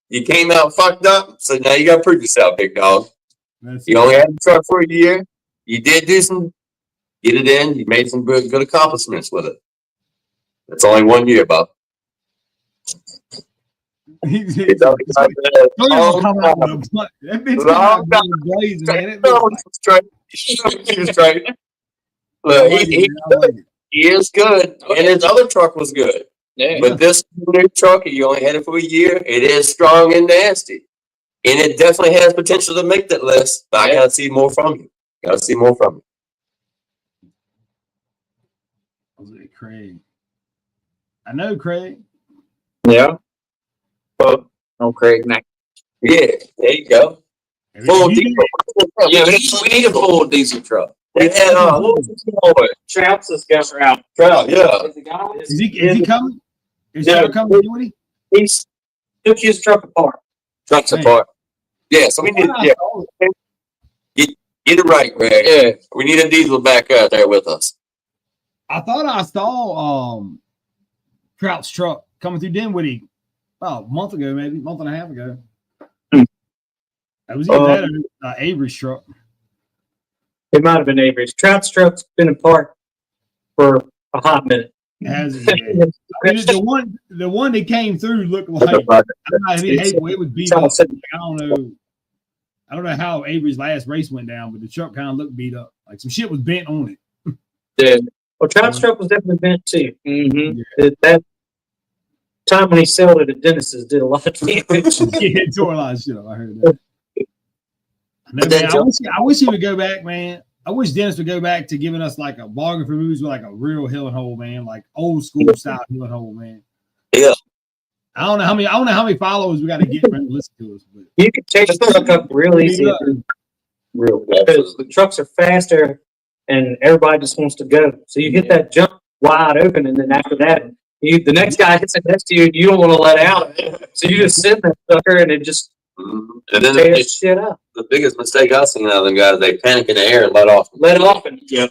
You came out fucked up, so now you got to prove yourself, big dog. That's You only had the truck for a year. You did get it in. You made some good accomplishments with it. It's only 1 year, Bob. He's It's gonna all come out with a butt. That bitch come out blazing, man. It looks straight. He's straight. Look, like- he is good, and his other truck was good. Yeah. But this new truck, you only had it for a year. It is strong and nasty, and it definitely has potential to make that list. But I gotta see more from you. Gotta see more from you. Was it Craig? I know Craig. Yeah. Well, no, Craig. Mac. Yeah, there you go. If Full you diesel. Yeah, we need a full diesel truck. They had what was it called? Trout's is going out. Trout, yeah. Is the guy? Is he coming? Is No. Trout coming to Woody? He's took his truck apart. Trucks Man. apart. Yeah, so we need get it right, Greg. Yeah. We need a diesel back out there with us. I thought I saw Trout's truck coming through Dinwiddie about a month ago, maybe a month and a half ago. That was either that or Avery's truck. It might have been Avery's. Trout's truck's been apart for a hot minute. It has the one that came through looked like it was beat up. I don't know how Avery's last race went down, but the truck kind of looked beat up. Like some shit was bent on it. Yeah. Well, Trout's truck was definitely bent too. Mm-hmm. That time when he sold it at Dennis's did a lot of damage. It tore a lot of shit up. I heard that. No, man, I wish he would go back, man. I wish Dennis would go back to giving us like a bargain for movies with like a real hill and hole, man, like old school style hill and hole, man. Yeah. I don't know how many followers we got to get to listen to us. But You can take the truck up real easy Real because the trucks are faster and everybody just wants to go. So you hit that jump wide open, and then after that, the next guy hits it next to you, and you don't want to let out. So you just sit in that sucker, and it just And then tears shit up. the biggest mistake I've seen out of them guys, they panic in the air and let off. Let it off, and You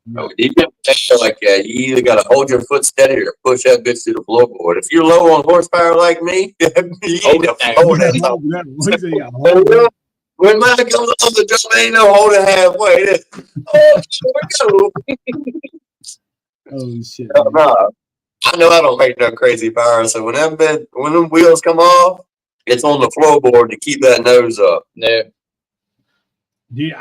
either got to hold your foot steady or push that bitch through the floorboard. If you're low on horsepower like me, you need to hold that. When mine comes off the jump, ain't no holding halfway. Oh, here we go. Oh shit! No, I know I don't make no crazy power, so when them wheels come off, it's on the floorboard to keep that nose up. Yeah. Dude,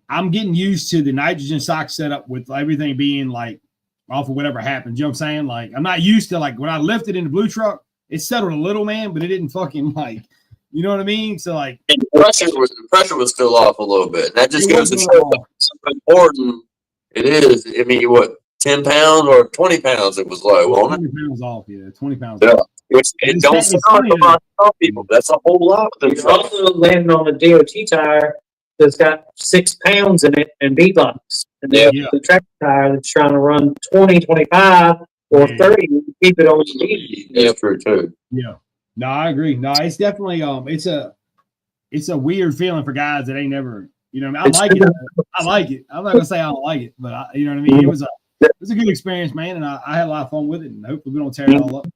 I'm getting used to the nitrogen sock setup with everything being like off of whatever happens. You know what I'm saying? Like I'm not used to like when I lifted in the blue truck, it settled a little, man, but it didn't fucking like, you know what I mean? So like The pressure was still off a little bit. That just goes to show how important it is. I mean, what, 10 pounds or 20 pounds it was low, wasn't 20 pounds off, yeah. 20 pounds Yeah. off. Which it don't sound like some people. That's a whole lot of them. you're also landing on a DOT tire that's got 6 pounds in it and bead locks. And then Yeah. the tractor tire that's trying to run 20, 25, or 30 to keep it on speed. That's true too. Yeah. No, I agree. No, it's definitely it's a weird feeling for guys that ain't never, you know what I mean? I like it. I like it. I'm not gonna say I don't like it, but you know what I mean? It was a good experience, man, and I had a lot of fun with it, and hopefully we don't tear it all up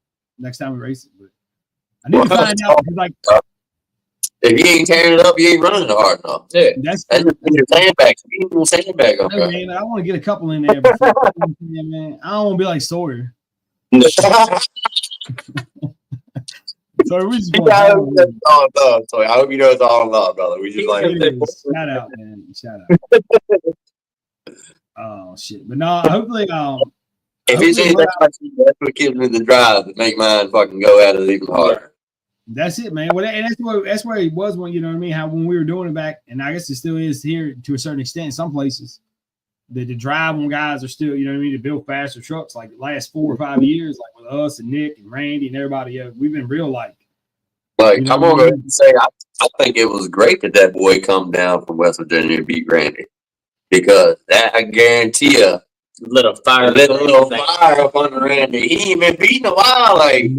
next time we race it. But I need to find out because like If you ain't tearing it up, you ain't running it hard enough. Yeah. that's That's just your sandbag. You need a sandbag no, okay. man, I want to get a couple in there before, yeah, man. I don't want to be like Sawyer. So we just going I hope that's all in love. So I hope you know it's all in love, brother. We just like shout out, man. Shout out. Oh shit. But no, hopefully if it's anything like that, that's what gives me the drive to make mine fucking go at it even harder. that's it, man. Well, and that's where it was when, you know what I mean, how when we were doing it back, and I guess it still is here to a certain extent in some places. The drive on guys are still, you know what I mean, to build faster trucks like the last 4 or 5 years, like with us and Nick and Randy and everybody else. We've been real like. Like, You know I'm what I gonna mean? say, I think it was great that boy come down from West Virginia and beat Randy, because that I guarantee you, Lit a fire. lit a little fire up under Randy. He ain't been beating a while, like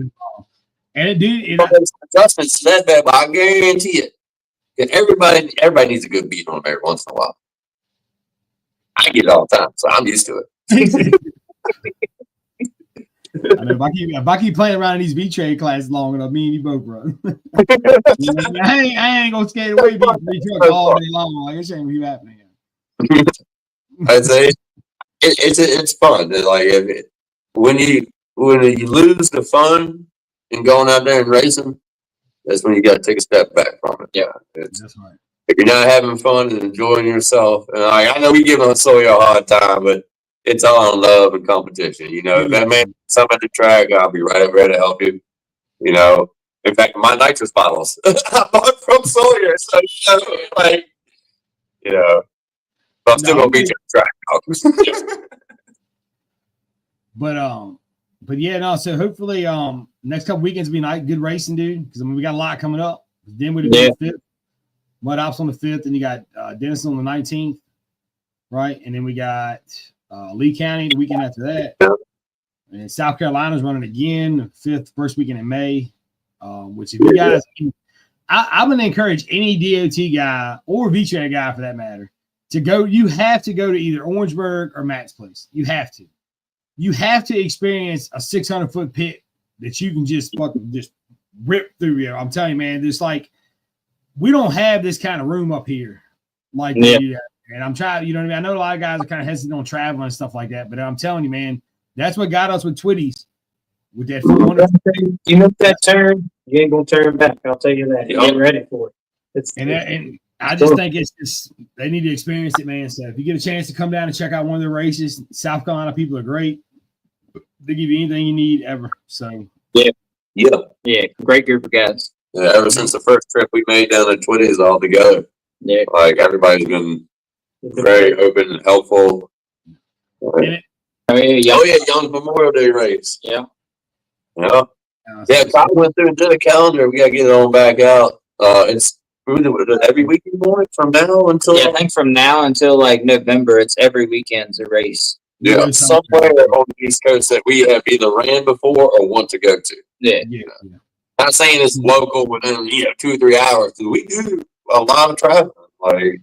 And it did. adjustments to that bad, but I guarantee it. And everybody needs a good beat on him every once in a while. I get it all the time, so I'm used to it. I know if I keep playing around in these V-trade classes long enough, me and you both run. I ain't gonna skate away beat truck all day long. Like this ain't gonna happening. I'd say it's fun. It's like when you lose the fun in going out there and racing, that's when you got to take a step back from it. Yeah, That's right. if you're not having fun and enjoying yourself, and I know we give Sawyer a hard time, but it's all in love and competition. You know, if that man something at the track, I'll be right over there to help you. You know, in fact, my nitrous bottles I bought from Sawyer. So, like, you know, but I'm still gonna beat you at the track. But yeah, no. So hopefully, next couple weekends will be nice, good racing, dude. Because I mean, we got a lot coming up. Then we'll be the 5th, Mud Ops on the 5th, and you got Denison on the 19th, right? And then we got Lee County the weekend after that. And South Carolina's running again, the 5th, first weekend in May. Which if you guys, I'm gonna encourage any DOT guy or VTRA guy for that matter to go. You have to go to either Orangeburg or Matt's place. You have to. You have to experience a 600-foot pit that you can just fucking just rip through here. I'm telling you, man, there's like, we don't have this kind of room up here. Like, and I'm trying, you know what I mean? I know a lot of guys are kind of hesitant on traveling and stuff like that, but I'm telling you, man, that's what got us with Twitties. With that 400. You make that turn, you ain't gonna turn back. I'll tell you that. Get ready for it. And I just think it's just, they need to experience it, man. So if you get a chance to come down and check out one of their races, South Carolina people are great. They give you anything you need ever. So yeah, great group of guys. Yeah, ever since the first trip we made down at Twitties all together, like everybody's been very open and helpful. Young Memorial Day race. Yeah. Kyle went through and did a calendar. We gotta get it on back out. It's every weekend morning from now until I think from now until like November, it's every weekend's a race. Yeah, somewhere on the East Coast that we have either ran before or want to go to. Yeah. Not saying it's local within 2 or 3 hours. We do a lot of traveling. Like,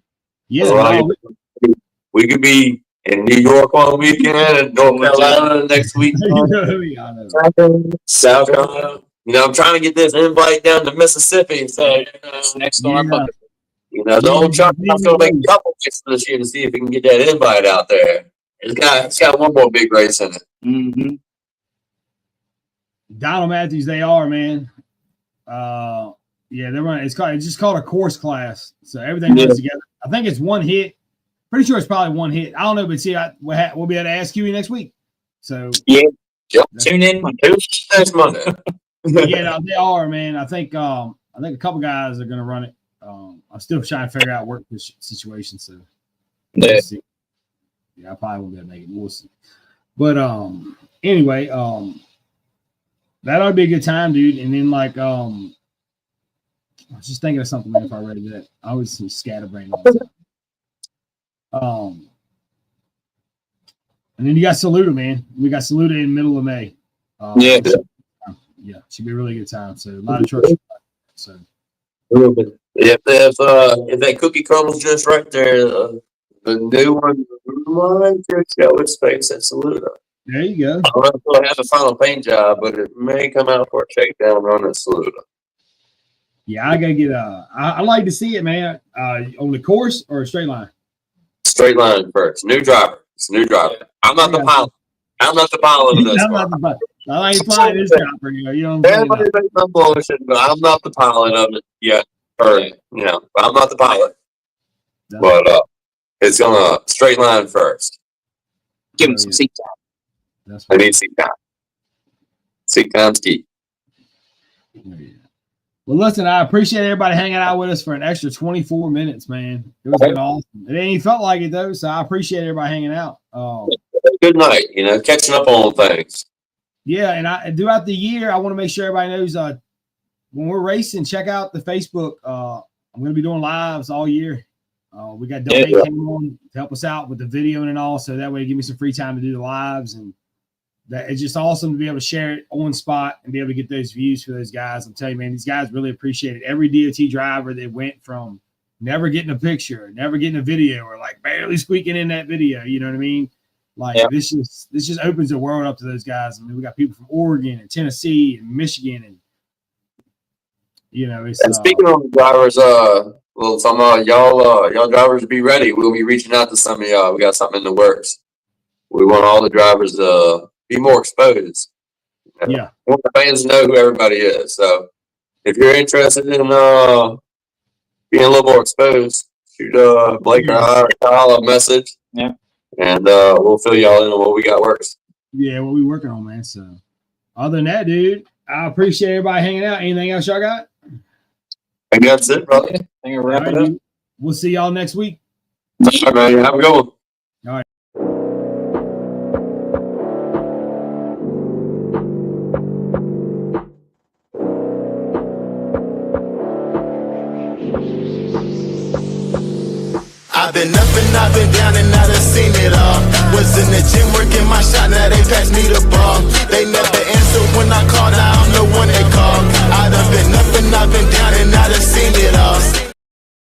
we could be in New York one weekend and North Carolina the next week. South Carolina. You know, I'm trying to get this invite down to Mississippi. So next on our bucket. You know, the old Chuck is going to make a couple races this year to see if we can get that invite out there. It's got one more big race in it. Mm-hmm. Donald Matthews, they are, man. They're running. It's just called a course class, so everything goes together. I think it's one hit. Pretty sure it's probably one hit. I don't know, but see, we'll be able to ask you next week. So tune in next Monday. They are, man. I think a couple guys are going to run it. I'm still trying to figure out work this situation. So see. I probably won't be able to make it. We'll see. But anyway, that ought to be a good time, dude. And then like I was just thinking of something, man, if I read that. I always see scatterbrain all the time. And then you got Saluda, man. We got Saluda in the middle of May. Should be a really good time. So a lot of trucks. So a little bit. If that cookie crumbles just right there, the new one might just go with space at Saluda. There you go. I don't know if it'll have a final paint job, but it may come out for a shakedown run at Saluda. Yeah, I gotta get I like to see it, man. On the course or a straight line? Straight line first. New driver. It's a new driver. I'm not the pilot. I'm not the pilot of this car. I ain't flying this chopper, you know what I'm saying? Everybody thinks I'm bullshit, but I'm not the pilot of it yet. I'm not the pilot. No. But it's gonna straight line first. Give him some seat time. I need seat time. Seat time's key. Well, listen, I appreciate everybody hanging out with us for an extra 24 minutes, man. It was awesome. It ain't felt like it though, so I appreciate everybody hanging out. Good night, catching up on things. Yeah, and throughout the year, I want to make sure everybody knows when we're racing, check out the Facebook. I'm going to be doing lives all year. We got Donate came on to help us out with the video and all, so that way give me some free time to do the lives, and that it's just awesome to be able to share it on spot and be able to get those views for those guys. I'm telling you, man, these guys really appreciate it. Every DOT driver that went from never getting a picture, never getting a video, or like barely squeaking in that video, you know what I mean? Like this just opens the world up to those guys. I mean, we got people from Oregon and Tennessee and Michigan, and it's. And speaking of the drivers, some y'all drivers be ready. We'll be reaching out to some of y'all. We got something in the works. We want all the drivers to be more exposed. Yeah, we want the fans to know who everybody is. So if you're interested in being a little more exposed, shoot Blake or I or Kyle a message. Yeah. and we'll fill y'all in on what we got works. Yeah, what we working on, man. So other than that, dude, I appreciate everybody hanging out. Anything else y'all got? I think that's it, brother. I think I'll wrap All it right, up. dude. We'll see y'all next week. All right, man. Have a good one. I've been up and I've been down and I done seen it all. Was in the gym working my shot, now they pass me the ball. They never answer when I called.